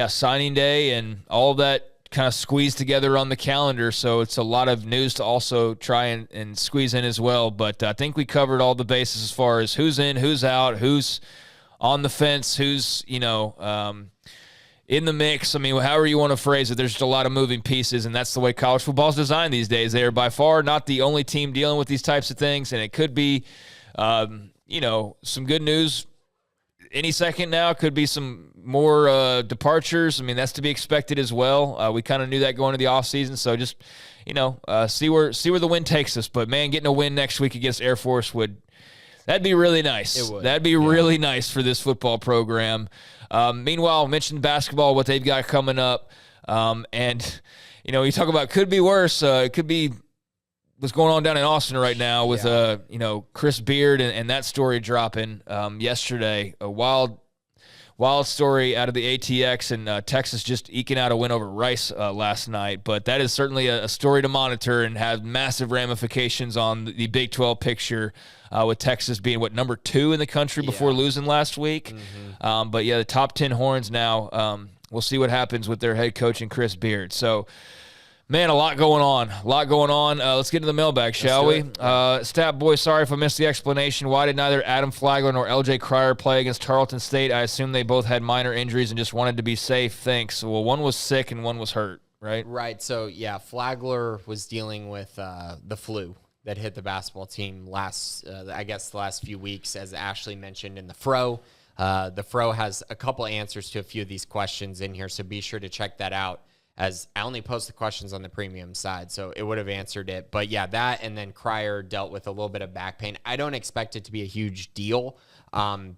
signing day and all of that kind of squeezed together on the calendar. So it's a lot of news to also try and squeeze in as well. But I think we covered all the bases as far as who's in, who's out, who's on the fence, who's, in the mix. I mean, however you want to phrase it, there's just a lot of moving pieces, and that's the way college football is designed these days. They are by far not the only team dealing with these types of things, and it could be, some good news any second now could be some more departures. I mean, that's to be expected as well. We kind of knew that going into the offseason, so just see where the wind takes us. But man, getting a win next week against Air Force that'd be really nice. It would. That'd be really nice for this football program. Meanwhile, I mentioned basketball, what they've got coming up, and you talk about could be worse. It could be what's going on down in Austin right now with Chris Beard and that story dropping yesterday. A wild story out of the ATX, and Texas just eking out a win over Rice last night. But that is certainly a story to monitor and have massive ramifications on the Big 12 picture, with Texas being, number 2 in the country before losing last week. Mm-hmm. But, the top 10 Horns now, we'll see what happens with their head coach and Chris Beard. So, man, a lot going on. Let's get into the mailbag, shall we? Stat Boy, sorry if I missed the explanation. Why did neither Adam Flagler nor LJ Cryer play against Tarleton State? I assume they both had minor injuries and just wanted to be safe. Thanks. Well, one was sick and one was hurt, right? Right. So, Flagler was dealing with the flu that hit the basketball team the last few weeks, as Ashley mentioned in the Fro. The Fro has a couple answers to a few of these questions in here, so be sure to check that out, as I only post the questions on the premium side, so it would have answered it. But that, and then Cryer dealt with a little bit of back pain. I don't expect it to be a huge deal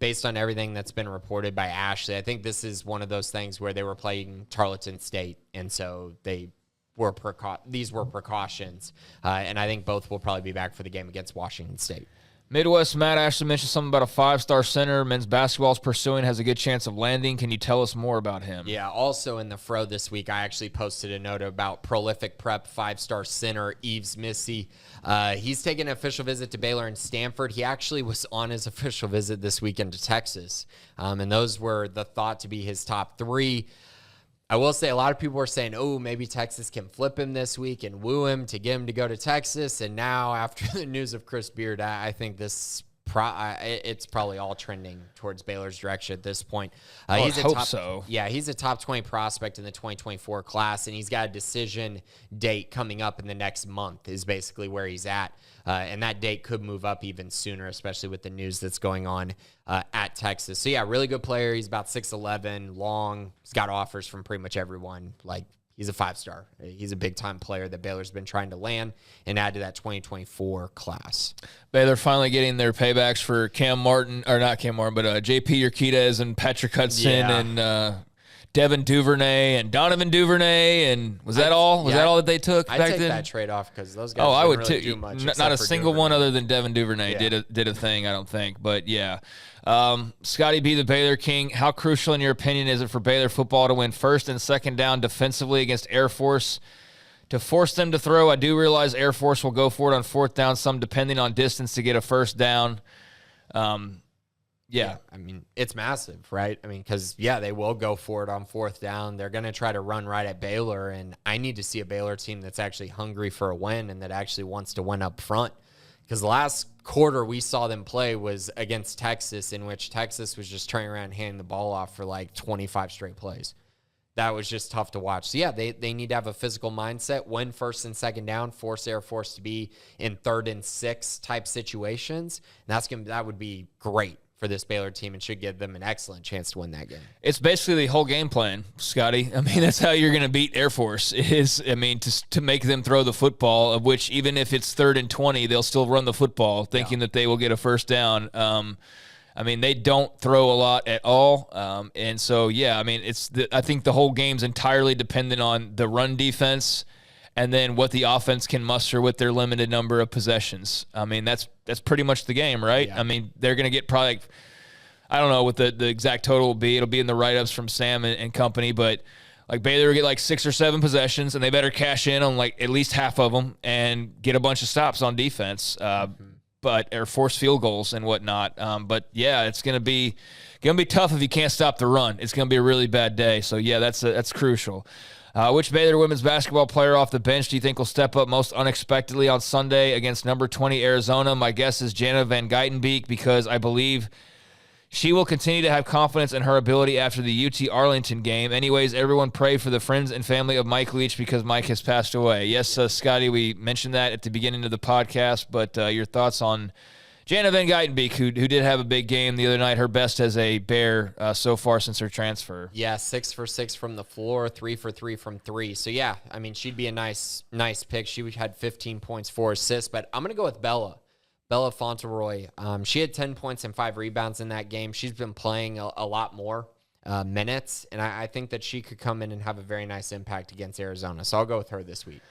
based on everything that's been reported by Ashley. I think this is one of those things where they were playing Tarleton State, and so these were precautions. And I think both will probably be back for the game against Washington State. Midwest Matt Ashley mentioned something about a 5-star center men's basketball is pursuing, has a good chance of landing. Can you tell us more about him? Yeah, also in the Fro this week, I actually posted a note about prolific prep 5-star center Eves Missy. He's taking an official visit to Baylor and Stanford. He actually was on his official visit this weekend to Texas, and those were the thought to be his top 3. I will say a lot of people were saying, maybe Texas can flip him this week and woo him to get him to go to Texas. And now after the news of Chris Beard, I think it's probably all trending towards Baylor's direction at this point. He's a top 20 prospect in the 2024 class, and he's got a decision date coming up in the next month is basically where he's at. And that date could move up even sooner, especially with the news that's going on at Texas. So, really good player. He's about 6'11", long. He's got offers from pretty much everyone. He's a 5-star. He's a big-time player that Baylor's been trying to land and add to that 2024 class. Baylor finally getting their paybacks for JP Urquidez and Patrick Hudson and Devin Duvernay and Donovan Duvernay, and was that all? Was that all that they took back then? I'd take that trade off because those guys I would really too. do much. Not a single one other than Devin Duvernay did a thing, I don't think. But Scotty B, the Baylor King, how crucial in your opinion is it for Baylor football to win first and second down defensively against Air Force to force them to throw? I do realize Air Force will go for it on fourth down, some depending on distance to get a first down. Yeah, I mean, it's massive, right? I mean, because, they will go for it on fourth down. They're going to try to run right at Baylor, and I need to see a Baylor team that's actually hungry for a win and that actually wants to win up front. Because the last quarter we saw them play was against Texas, in which Texas was just turning around and handing the ball off for 25 straight plays. That was just tough to watch. So, they need to have a physical mindset, win first and second down, force Air Force to be in 3rd and 6 type situations. And that would be great for this Baylor team and should give them an excellent chance to win that game. It's basically the whole game plan, Scotty. I mean, that's how you're going to beat Air Force to make them throw the football, of which even if it's 3rd and 20, they'll still run the football thinking that they will get a first down. They don't throw a lot at all. And so, I think the whole game's entirely dependent on the run defense and then what the offense can muster with their limited number of possessions. I mean, that's pretty much the game, right? Yeah. I mean, they're going to get probably, I don't know what the exact total will be. It'll be in the write-ups from Sam and company, but Baylor will get 6 or 7 possessions, and they better cash in on at least half of them and get a bunch of stops on defense, or force field goals and whatnot. It's going to be tough if you can't stop the run. It's going to be a really bad day. So that's crucial. Which Baylor women's basketball player off the bench do you think will step up most unexpectedly on Sunday against number 20 Arizona? My guess is Jana Van Geitenbeek, because I believe she will continue to have confidence in her ability after the UT Arlington game. Anyways, everyone pray for the friends and family of Mike Leach because Mike has passed away. Yes, Scotty, we mentioned that at the beginning of the podcast, but your thoughts on Jana Van Geitenbeek, who did have a big game the other night, her best as a Bear so far since her transfer. Yeah, 6 for 6 from the floor, 3 for 3 from 3. So, yeah, I mean, she'd be a nice pick. She had 15 points, 4 assists. But I'm going to go with Bella Fauntleroy. She had 10 points and 5 rebounds in that game. She's been playing a lot more minutes, and I think that she could come in and have a very nice impact against Arizona. So I'll go with her this week.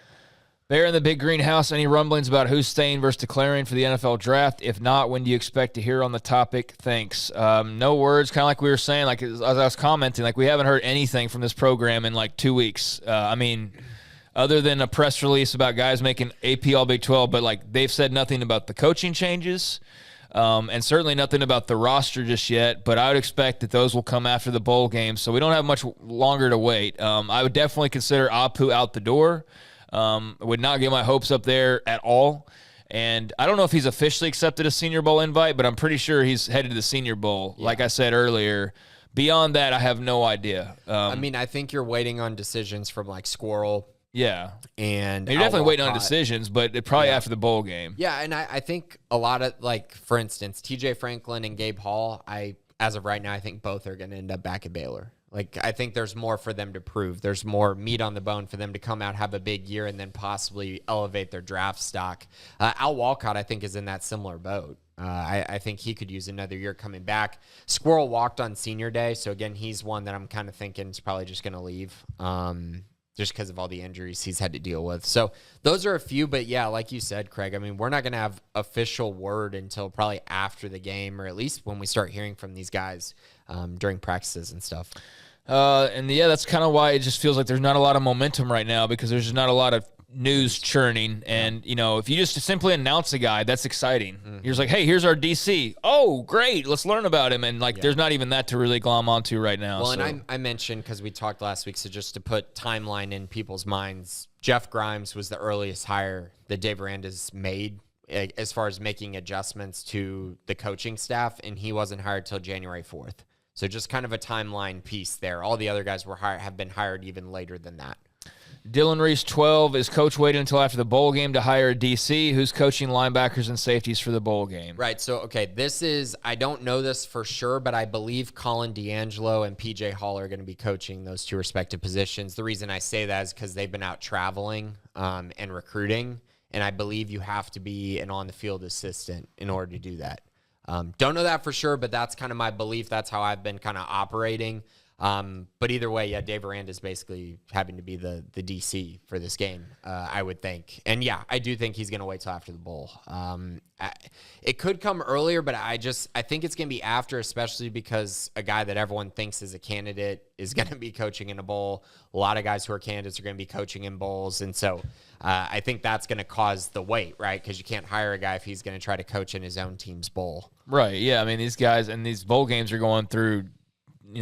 There in the big greenhouse, any rumblings about who's staying versus declaring for the NFL draft? If not, when do you expect to hear on the topic? Thanks. No words, kind of like we were saying, like as I was commenting, like we haven't heard anything from this program in like 2 weeks. I mean, other than a press release about guys making AP All Big 12, but like they've said nothing about the coaching changes and certainly nothing about the roster just yet. But I would expect that those will come after the bowl game, so we don't have much longer to wait. I would definitely consider Apu out the door. Would not get my hopes up there at all. And I don't know if he's officially accepted a Senior Bowl invite, but I'm pretty sure he's headed to the Senior Bowl, like I said earlier. Beyond that, I have no idea. I mean, I think you're waiting on decisions from like Squirrel. Yeah. And you're definitely waiting on decisions, but probably after the bowl game. Yeah, and I think a lot of, like, for instance, TJ Franklin and Gabe Hall, as of right now, I think both are going to end up back at Baylor. Like, I think there's more for them to prove. There's more meat on the bone for them to come out, have a big year, and then possibly elevate their draft stock. Al Walcott, I think, is in that similar boat. I think he could use another year coming back. Squirrel walked on senior day, so, again, he's one that I'm kind of thinking is probably just going to leave just because of all the injuries he's had to deal with. So those are a few, but, yeah, like you said, Craig, I mean, we're not going to have official word until probably after the game, or at least when we start hearing from these guys during practices and stuff. That's kind of why it just feels like there's not a lot of momentum right now, because there's just not a lot of news churning. And, if you just simply announce a guy, that's exciting. Mm-hmm. You're just like, hey, here's our DC. Oh, great. Let's learn about him. And, there's not even that to really glom onto right now. Well, and I mentioned, because we talked last week, so just to put timeline in people's minds, Jeff Grimes was the earliest hire that Dave Aranda's made as far as making adjustments to the coaching staff, and he wasn't hired till January 4th. So just kind of a timeline piece there. All the other guys have been hired even later than that. Dylan Reese, 12. Is coach waiting until after the bowl game to hire a DC? Who's coaching linebackers and safeties for the bowl game? Right. So, okay, I don't know this for sure, but I believe Colin D'Angelo and PJ Hall are going to be coaching those two respective positions. The reason I say that is because they've been out traveling and recruiting, and I believe you have to be an on-the-field assistant in order to do that. Don't know that for sure, but that's kind of my belief. That's how I've been kind of operating. But either way, yeah, Dave Aranda is basically having to be the DC for this game, I would think. And yeah, I do think he's going to wait till after the bowl. It could come earlier, but I think it's going to be after, especially because a guy that everyone thinks is a candidate is going to be coaching in a bowl. A lot of guys who are candidates are going to be coaching in bowls. And so I think that's going to cause the wait, right? Because you can't hire a guy if he's going to try to coach in his own team's bowl. Right, yeah. I mean, these guys and these bowl games are going through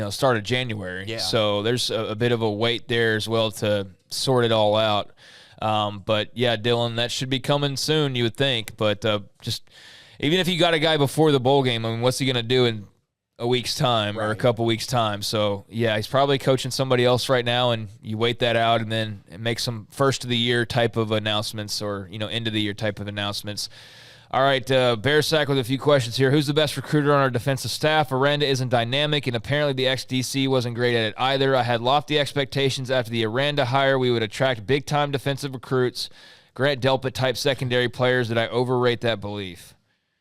start of January. Yeah. So there's a bit of a wait there as well to sort it all out. But yeah, Dylan, that should be coming soon, you would think. But just even if you got a guy before the bowl game, I mean, what's he going to do in a week's time or a couple weeks' time? So yeah, he's probably coaching somebody else right now, and you wait that out and then make some first of the year type of announcements or, end of the year type of announcements. All right, Bear Sack with a few questions here. Who's the best recruiter on our defensive staff? Aranda isn't dynamic, and apparently the ex-DC wasn't great at it either. I had lofty expectations after the Aranda hire. We would attract big-time defensive recruits, Grant Delpit-type secondary players. Did I overrate that belief?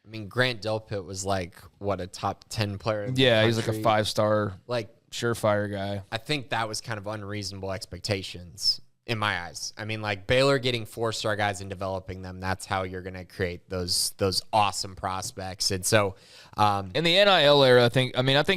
I mean, Grant Delpit was a top 10 player in the country. He's like a 5-star, surefire guy. I think that was kind of unreasonable expectations in my eyes. I mean, Baylor getting 4-star guys and developing them, that's how you're going to create those awesome prospects. And so in the NIL era, I think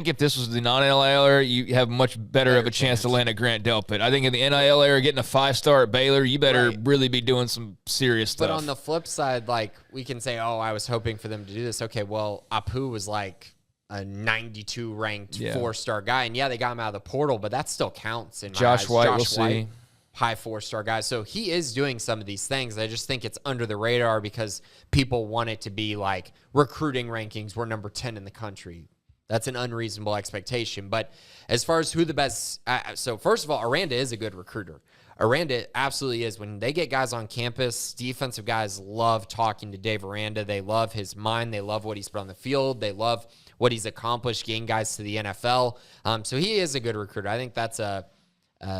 if this was the non-NIL era, you have much better of a chance to land a Grant Delpit. I think in the NIL era, getting a 5-star at Baylor, you better really be doing some serious stuff. But on the flip side, we can say, oh, I was hoping for them to do this. Okay, well, Apu was a 92 ranked 4-star guy. And yeah, they got him out of the portal, but that still counts in my eyes. Josh White, we'll see. High 4-star guys. So he is doing some of these things. I just think it's under the radar because people want it to be recruiting rankings. We're number 10 in the country. That's an unreasonable expectation. But as far as who the best, so first of all, Aranda is a good recruiter. Aranda absolutely is. When they get guys on campus, defensive guys love talking to Dave Aranda. They love his mind. They love what he's put on the field. They love what he's accomplished, getting guys to the NFL. So he is a good recruiter. I think that's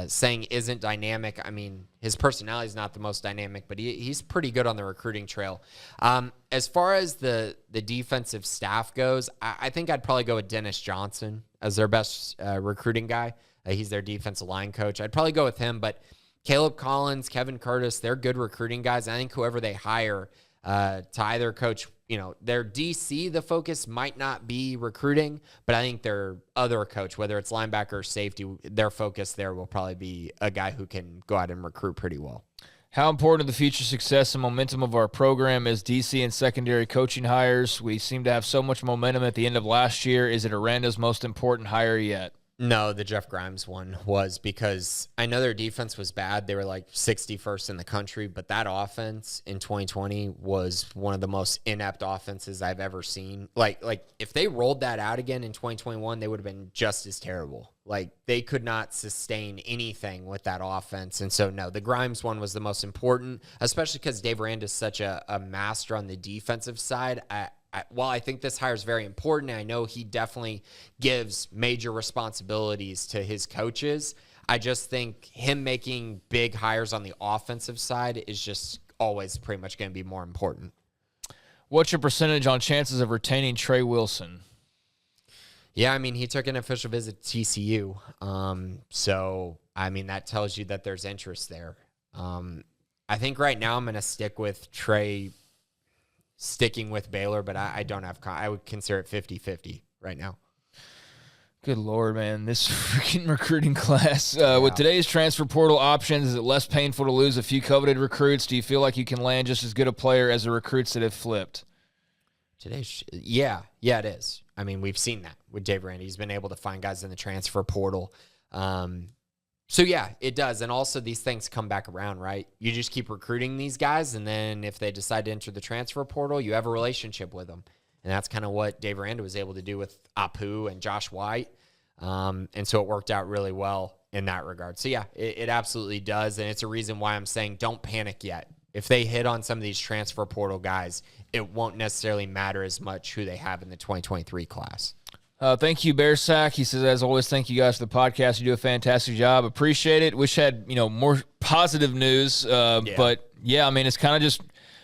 saying isn't dynamic. I mean, his personality is not the most dynamic, but he's pretty good on the recruiting trail. As far as the defensive staff goes, I think I'd probably go with Dennis Johnson as their best recruiting guy. He's their defensive line coach. I'd probably go with him, but Caleb Collins, Kevin Curtis, they're good recruiting guys. I think whoever they hire to either coach, their DC, the focus might not be recruiting, but I think their other coach, whether it's linebacker or safety, their focus there will probably be a guy who can go out and recruit pretty well. How important to the future success and momentum of our program is DC and secondary coaching hires? We seem to have so much momentum at the end of last year. Is it Aranda's most important hire yet? No, the Jeff Grimes one was, because I know their defense was bad. They were like 61st in the country, but that offense in 2020 was one of the most inept offenses I've ever seen. Like if they rolled that out again in 2021, they would have been just as terrible. Like, they could not sustain anything with that offense. And so, no, the Grimes one was the most important, especially because Dave Aranda is such a master on the defensive side. While I think this hire is very important, and I know he definitely gives major responsibilities to his coaches, I just think him making big hires on the offensive side is just always pretty much going to be more important. What's your percentage on chances of retaining Trey Wilson? Yeah, I mean, he took an official visit to TCU. So, I mean, that tells you that there's interest there. I think right now I'm going to stick with Trey sticking with Baylor, but I don't have I would consider it 50-50 right now. Good Lord, man. This freaking recruiting class. With today's transfer portal options, is it less painful to lose a few coveted recruits? Do you feel like you can land just as good a player as the recruits that have flipped? Yeah, it is. I mean, we've seen that with Dave Aranda. He's been able to find guys in the transfer portal. So, yeah, it does. And also, these things come back around, right? You just keep recruiting these guys, and then if they decide to enter the transfer portal, you have a relationship with them. And that's kind of what Dave Aranda was able to do with Apu and Josh White. And so it worked out really well in that regard. So, yeah, it absolutely does. And it's a reason why I'm saying don't panic yet. If they hit on some of these transfer portal guys, it won't necessarily matter as much who they have in the 2023 class. Thank you, Bear Sack. He says, as always, thank you guys for the podcast. You do a fantastic job. Appreciate it. Wish I had, more positive news. But, yeah, I mean, it's kind of just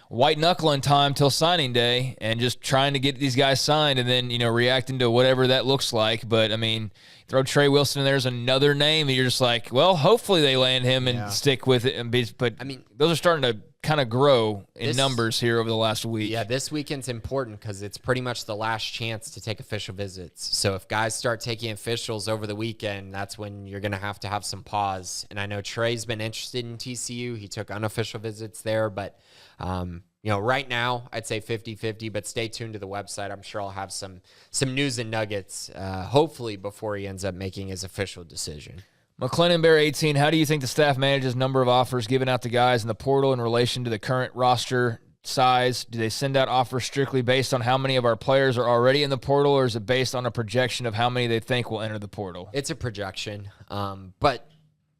white knuckling time till signing day and just trying to get these guys signed and then, reacting to whatever that looks like. But, I mean, throw Trey Wilson in there's another name, and you're just like, well, hopefully they land him and stick with it. But, I mean, those are starting to kind of grow in numbers here over the last week. Yeah, this weekend's important because it's pretty much the last chance to take official visits. So if guys start taking officials over the weekend, that's when you're going to have some pause. And I know Trey's been interested in TCU. He took unofficial visits there. But, right now I'd say 50-50, but stay tuned to the website. I'm sure I'll have some news and nuggets, hopefully before he ends up making his official decision. McLennan Bear 18, how do you think the staff manages number of offers given out to guys in the portal in relation to the current roster size? Do they send out offers strictly based on how many of our players are already in the portal, or is it based on a projection of how many they think will enter the portal? It's a projection, but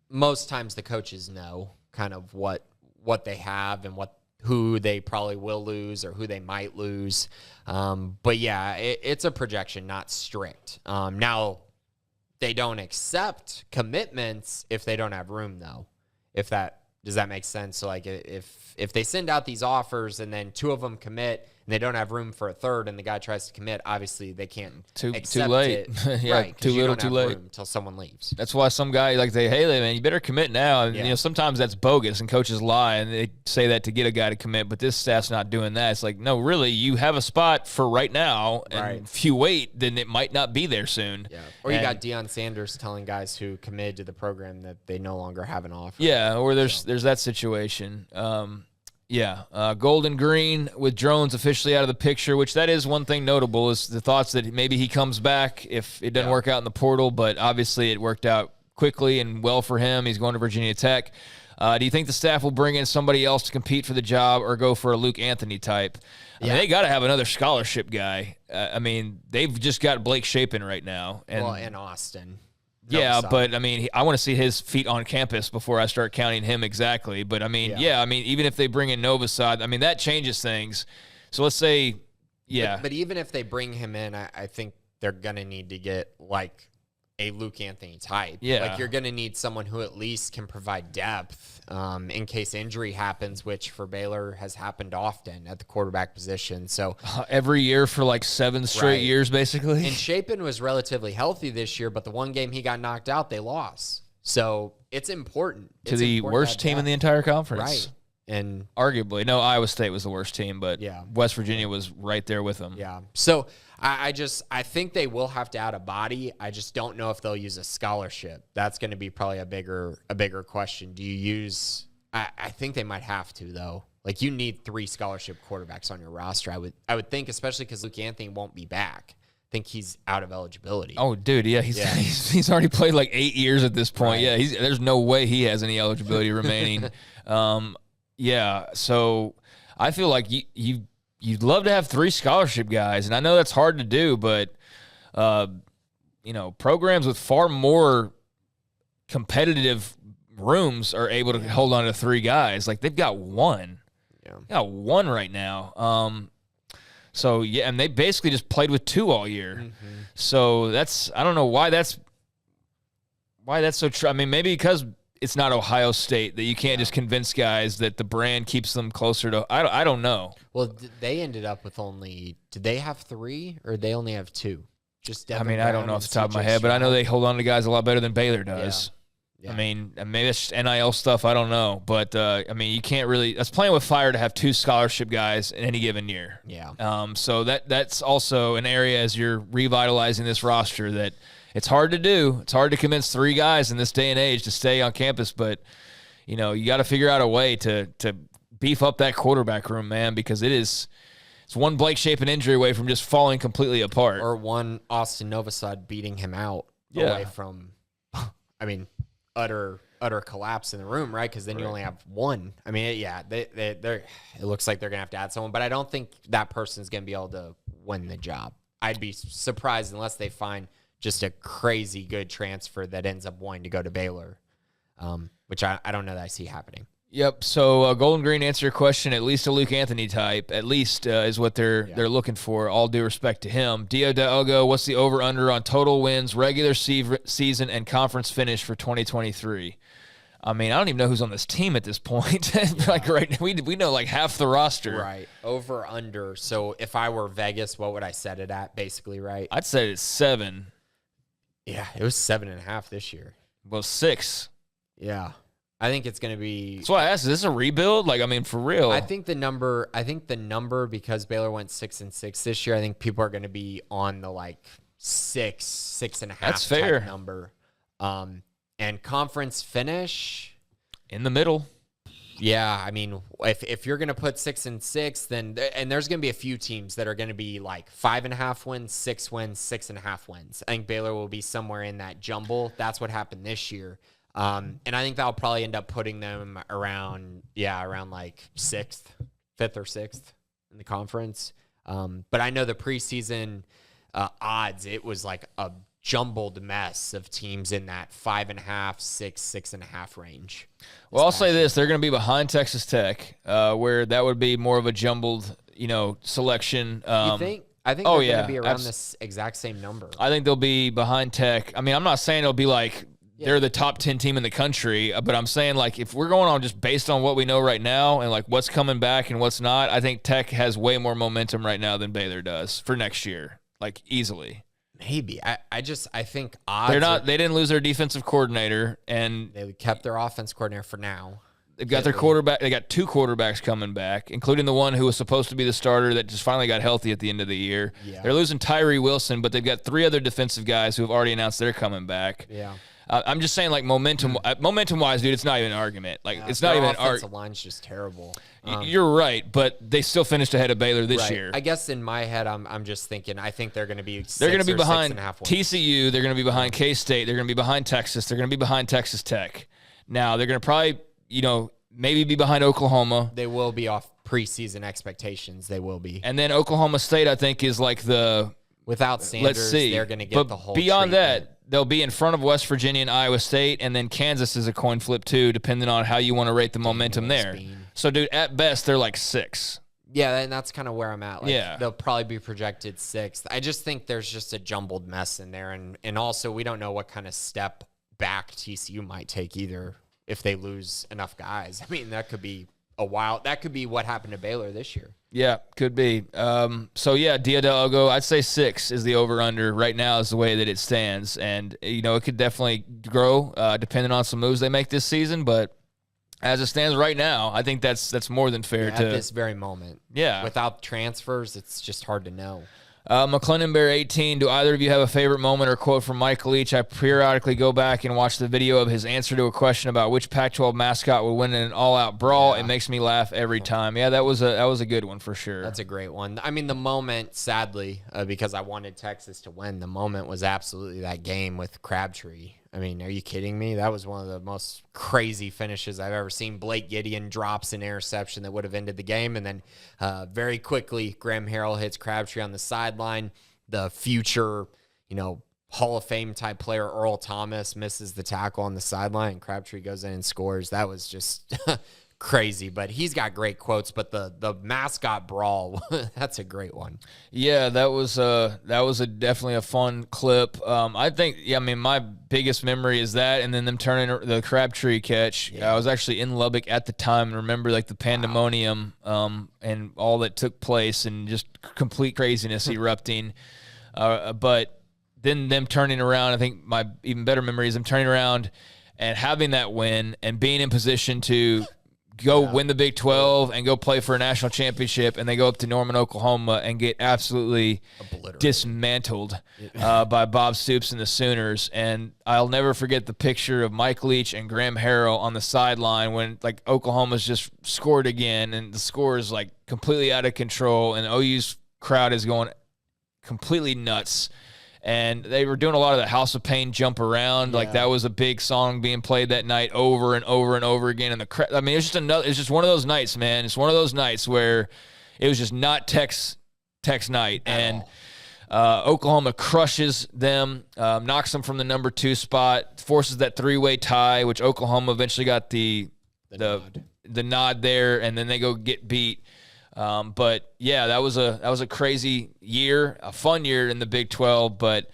most times the coaches know kind of what they have and who they probably will lose or who they might lose. But, yeah, it's a projection, not strict. Now, they don't accept commitments if they don't have room, though. Does that make sense? So, like, if they send out these offers and then two of them commit and they don't have room for a third and the guy tries to commit, obviously they can't accept too late. It. Yeah, right, too little, too late until someone leaves. That's why some guy say, "Hey, man, you better commit now." And sometimes that's bogus, and coaches lie and they say that to get a guy to commit. But this staff's not doing that. It's like, no, really, you have a spot for right now, and if you wait, then it might not be there soon. Yeah. Or you got Deion Sanders telling guys who committed to the program that they no longer have an offer. Yeah, or there's that situation. Golden Green with Drones officially out of the picture, which that is one thing notable is the thoughts that maybe he comes back if it doesn't work out in the portal, but obviously it worked out quickly and well for him. He's going to Virginia Tech. Do you think the staff will bring in somebody else to compete for the job or go for a Luke Anthony type? I mean, they got to have another scholarship guy. They've just got Blake Shapen right now. And Austin. Yeah, Novosad. but I mean, I want to see his feet on campus before I start counting him exactly. But I mean, I mean, even if they bring in Novosad, I mean, that changes things. So let's say, But even if they bring him in, I think they're going to need to get like a Luke Anthony type. Yeah. Like you're going to need someone who at least can provide depth in case injury happens, which for Baylor has happened often at the quarterback position. So every year for like 7 straight years, basically. And Chapin was relatively healthy this year, but the one game he got knocked out, they lost. So it's important. To the worst team in the entire conference. Right. And arguably, no, Iowa State was the worst team, but yeah. West Virginia was right there with them. Yeah. So I think they will have to add a body. I just don't know if they'll use a scholarship. That's going to be probably a bigger question. Do you use? I think they might have to though. Like you need 3 scholarship quarterbacks on your roster. I would think, especially because Luke Anthony won't be back. I think he's out of eligibility. Oh, dude, yeah, he's already played like 8 years at this point. Right. Yeah, there's no way he has any eligibility remaining. Yeah, so I feel like you'd love to have 3 scholarship guys, and I know that's hard to do, but programs with far more competitive rooms are able to hold on to 3 guys. Like they've got 1. Yeah. They got 1 right now. So yeah, and they basically just played with 2 all year. Mm-hmm. So I don't know why that's so true. I mean, maybe because it's not Ohio State that you can't just convince guys that the brand keeps them closer to. I don't know. Well, they ended up with did they have 3 or they only have 2? Just Devin I don't know off the top of my head, but I know they hold on to guys a lot better than Baylor does. Yeah. I mean, maybe it's NIL stuff. I don't know, but I mean, you can't really. That's playing with fire to have 2 scholarship guys in any given year. Yeah. So that's also an area as you're revitalizing this roster that. It's hard to do. It's hard to convince 3 guys in this day and age to stay on campus, but you got to figure out a way to beef up that quarterback room, man, because it's one Blake Shapen injury away from just falling completely apart, or one Austin Novosad beating him out away from, utter collapse in the room, right? Because then you only have 1. I mean, it looks like they're gonna have to add someone, but I don't think that person's gonna be able to win the job. I'd be surprised unless they find just a crazy good transfer that ends up wanting to go to Baylor, which I don't know that I see happening. Yep. So Golden Green, answer your question. At least a Luke Anthony type. At least is what they're looking for. All due respect to him. Dio Diogo, what's the over under on total wins, regular season, and conference finish for 2023? I mean, I don't even know who's on this team at this point. Like right now, we know like half the roster. Right. Over under. So if I were Vegas, what would I set it at? Basically, right? I'd say it's 7. Yeah, it was 7.5 this year. Well, 6. Yeah. I think it's going to be. That's why I asked, is this a rebuild? Like, I mean, for real. I think the number, because Baylor went 6-6 this year, I think people are going to be on the like 6.5. That's fair. Number. And conference finish in the middle. Yeah, I mean, if you're going to put 6-6, then there's going to be a few teams that are going to be like 5.5 wins, 6 wins, 6.5 wins. I think Baylor will be somewhere in that jumble. That's what happened this year, and I think that'll probably end up putting them around like 5th or 6th in the conference. But I know the preseason odds, it was like a jumbled mess of teams in that 5.5, 6, 6.5 range. Well, I'll say this: they're going to be behind Texas Tech, where that would be more of a jumbled, selection. You think? I think they're going to be around this exact same number. I think they'll be behind Tech. I mean, I'm not saying it'll be like they're the top 10 team in the country, but I'm saying like if we're going on just based on what we know right now and like what's coming back and what's not, I think Tech has way more momentum right now than Baylor does for next year, like easily. Maybe. I think odds. They didn't lose their defensive coordinator, and they kept their offense coordinator for now. They've got their quarterback. They got 2 quarterbacks coming back, including the one who was supposed to be the starter that just finally got healthy at the end of the year. Yeah. They're losing Tyree Wilson, but they've got 3 other defensive guys who have already announced they're coming back. Yeah. I'm just saying, like, momentum-wise, dude, it's not even an argument. Like, it's not even an argument. Offensive line's just terrible. You're right, but they still finished ahead of Baylor this year. I guess in my head, I'm just thinking, I think they're going to be behind 6.5 wins. TCU. They're going to be behind K-State. They're going to be behind Texas. They're going to be behind Texas Tech. Now, they're going to probably, maybe be behind Oklahoma. They will be off preseason expectations. They will be. And then Oklahoma State, I think, is like the... Without Sanders, they're going to get the whole beyond treatment. that, they'll be in front of West Virginia and Iowa State, and then Kansas is a coin flip too, depending on how you want to rate the momentum there. So, dude, at best, they're like 6. Yeah, and that's kind of where I'm at. Like, yeah. They'll probably be projected 6th. I just think there's just a jumbled mess in there, and also we don't know what kind of step back TCU might take either if they lose enough guys. I mean, that could be that could be what happened to Baylor this year. Yeah, could be. So, yeah, Dia del Ogo, I'd say 6 is the over-under right now is the way that it stands. And, you know, it could definitely grow depending on some moves they make this season. But as it stands right now, I think that's more than fair at this very moment. Yeah. Without transfers, it's just hard to know. McLennan Bear 18, do either of you have a favorite moment or quote from Mike Leach? I periodically go back and watch the video of his answer to a question about which Pac-12 mascot would win in an all-out brawl. Yeah. It makes me laugh every time. Yeah, that was a good one for sure. That's a great one. I mean, the moment, sadly, because I wanted Texas to win, the moment was absolutely that game with Crabtree. I mean, are you kidding me? That was one of the most crazy finishes I've ever seen. Blake Gideon drops an interception that would have ended the game, and then very quickly, Graham Harrell hits Crabtree on the sideline. The future, Hall of Fame type player Earl Thomas misses the tackle on the sideline, and Crabtree goes in and scores. That was just crazy, but he's got great quotes. But the mascot brawl, that's a great one. Yeah, that was definitely a fun clip. I think, my biggest memory is that, and then them turning the Crabtree catch. Yeah. I was actually in Lubbock at the time and remember like the pandemonium and all that took place and just complete craziness erupting. But then them turning around, I think my even better memory is them turning around and having that win and being in position to go win the Big 12 and go play for a national championship, and they go up to Norman, Oklahoma, and get absolutely dismantled by Bob Stoops and the Sooners. And I'll never forget the picture of Mike Leach and Graham Harrell on the sideline when like Oklahoma's just scored again, and the score is like completely out of control, and OU's crowd is going completely nuts. And they were doing a lot of the House of Pain jump around. Yeah. Like that was a big song being played that night over and over and over again. And it's just one of those nights, man. It's one of those nights where it was just not Tex night. And Oklahoma crushes them, knocks them from the number 2 spot, forces that 3-way tie, which Oklahoma eventually got the nod there, and then they go get beat. But yeah, that was a crazy year, a fun year in the Big 12. But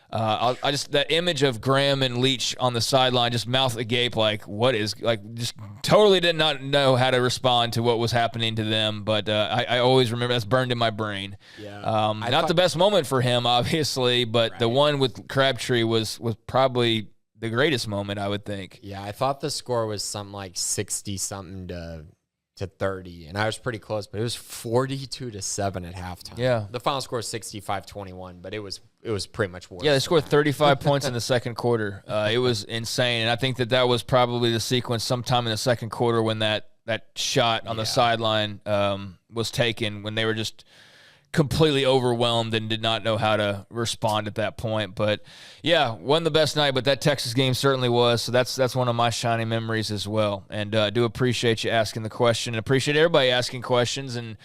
that image of Graham and Leach on the sideline, just mouth agape, just totally did not know how to respond to what was happening to them. But I always remember that's burned in my brain. Yeah. Not the best moment for him, obviously, but the one with Crabtree was probably the greatest moment, I would think. Yeah, I thought the score was something like 60-something to 30, and I was pretty close, but it was 42-7 at halftime. Yeah, the final score is 65-21, but it was pretty much worse. Yeah, they scored 35 points in the second quarter. It was insane, and I think that was probably the sequence sometime in the second quarter when that shot on the sideline was taken, when they were just completely overwhelmed and did not know how to respond at that point. But yeah, wasn't the best night, but that Texas game certainly was. So that's one of my shining memories as well. And I do appreciate you asking the question, and appreciate everybody asking questions. And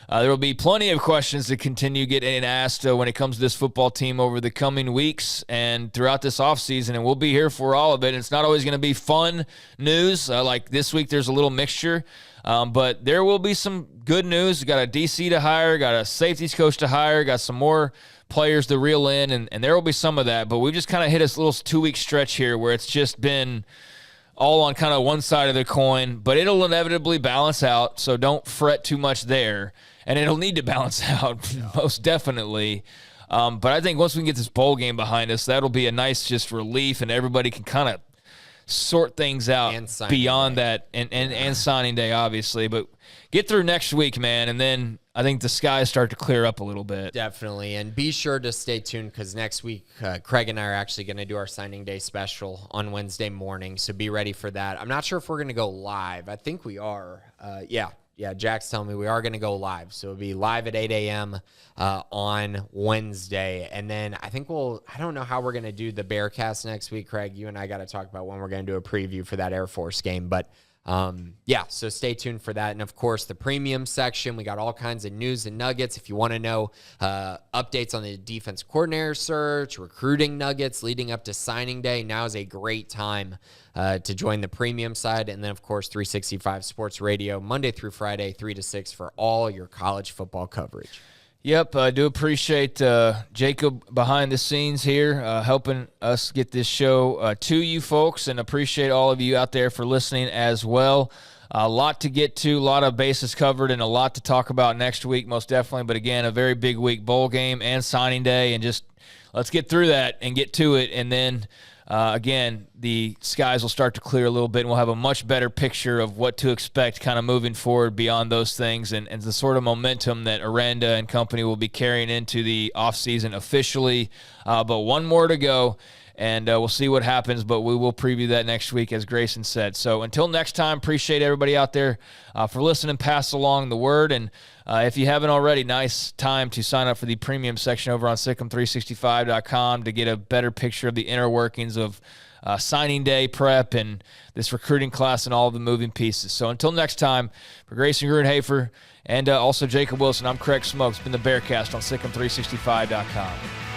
there will be plenty of questions to continue getting asked when it comes to this football team over the coming weeks and throughout this offseason, and we'll be here for all of it. And it's not always going to be fun news. Like this week, there's a little mixture. But there will be some good news. Got a DC to hire, got a safeties coach to hire, got some more players to reel in, and there will be some of that. But we've just kind of hit a little 2-week stretch here where it's just been all on kind of one side of the coin, but it'll inevitably balance out, so don't fret too much there. And it'll need to balance out, most definitely. But I think once we can get this bowl game behind us, that'll be a nice just relief, and everybody can kind of sort things out beyond that, and signing day, obviously. But get through next week, man, and then I think the skies start to clear up a little bit. Definitely, and be sure to stay tuned because next week, Craig and I are actually going to do our signing day special on Wednesday morning, so be ready for that. I'm not sure if we're going to go live. I think we are. Yeah, Jack's telling me we are going to go live. So it'll be live at 8 a.m. On Wednesday. And then I think I don't know how we're going to do the Bearcast next week, Craig. You and I got to talk about when we're going to do a preview for that Air Force game. But So stay tuned for that. And of course, the premium section, we got all kinds of news and nuggets. If you want to know updates on the defense coordinator search, recruiting nuggets leading up to signing day, now is a great time to join the premium side. And then, of course, 365 Sports Radio, Monday through Friday, 3 to 6 for all your college football coverage. Yep, I do appreciate Jacob behind the scenes here, helping us get this show to you folks, and appreciate all of you out there for listening as well. A lot to get to, a lot of bases covered, and a lot to talk about next week, most definitely. But again, a very big week, bowl game and signing day, and just let's get through that and get to it, and then again, the skies will start to clear a little bit, and we'll have a much better picture of what to expect kind of moving forward beyond those things, and the sort of momentum that Aranda and company will be carrying into the offseason officially. But one more to go, and we'll see what happens, but we will preview that next week, as Grayson said. So until next time, appreciate everybody out there for listening. Pass along the word, and if you haven't already, nice time to sign up for the premium section over on Sic'Em365.com to get a better picture of the inner workings of signing day prep and this recruiting class and all of the moving pieces. So until next time, for Grayson Grunhafer and also Jacob Wilson, I'm Craig Smokes. It's been the Bearcast on Sic'Em365.com.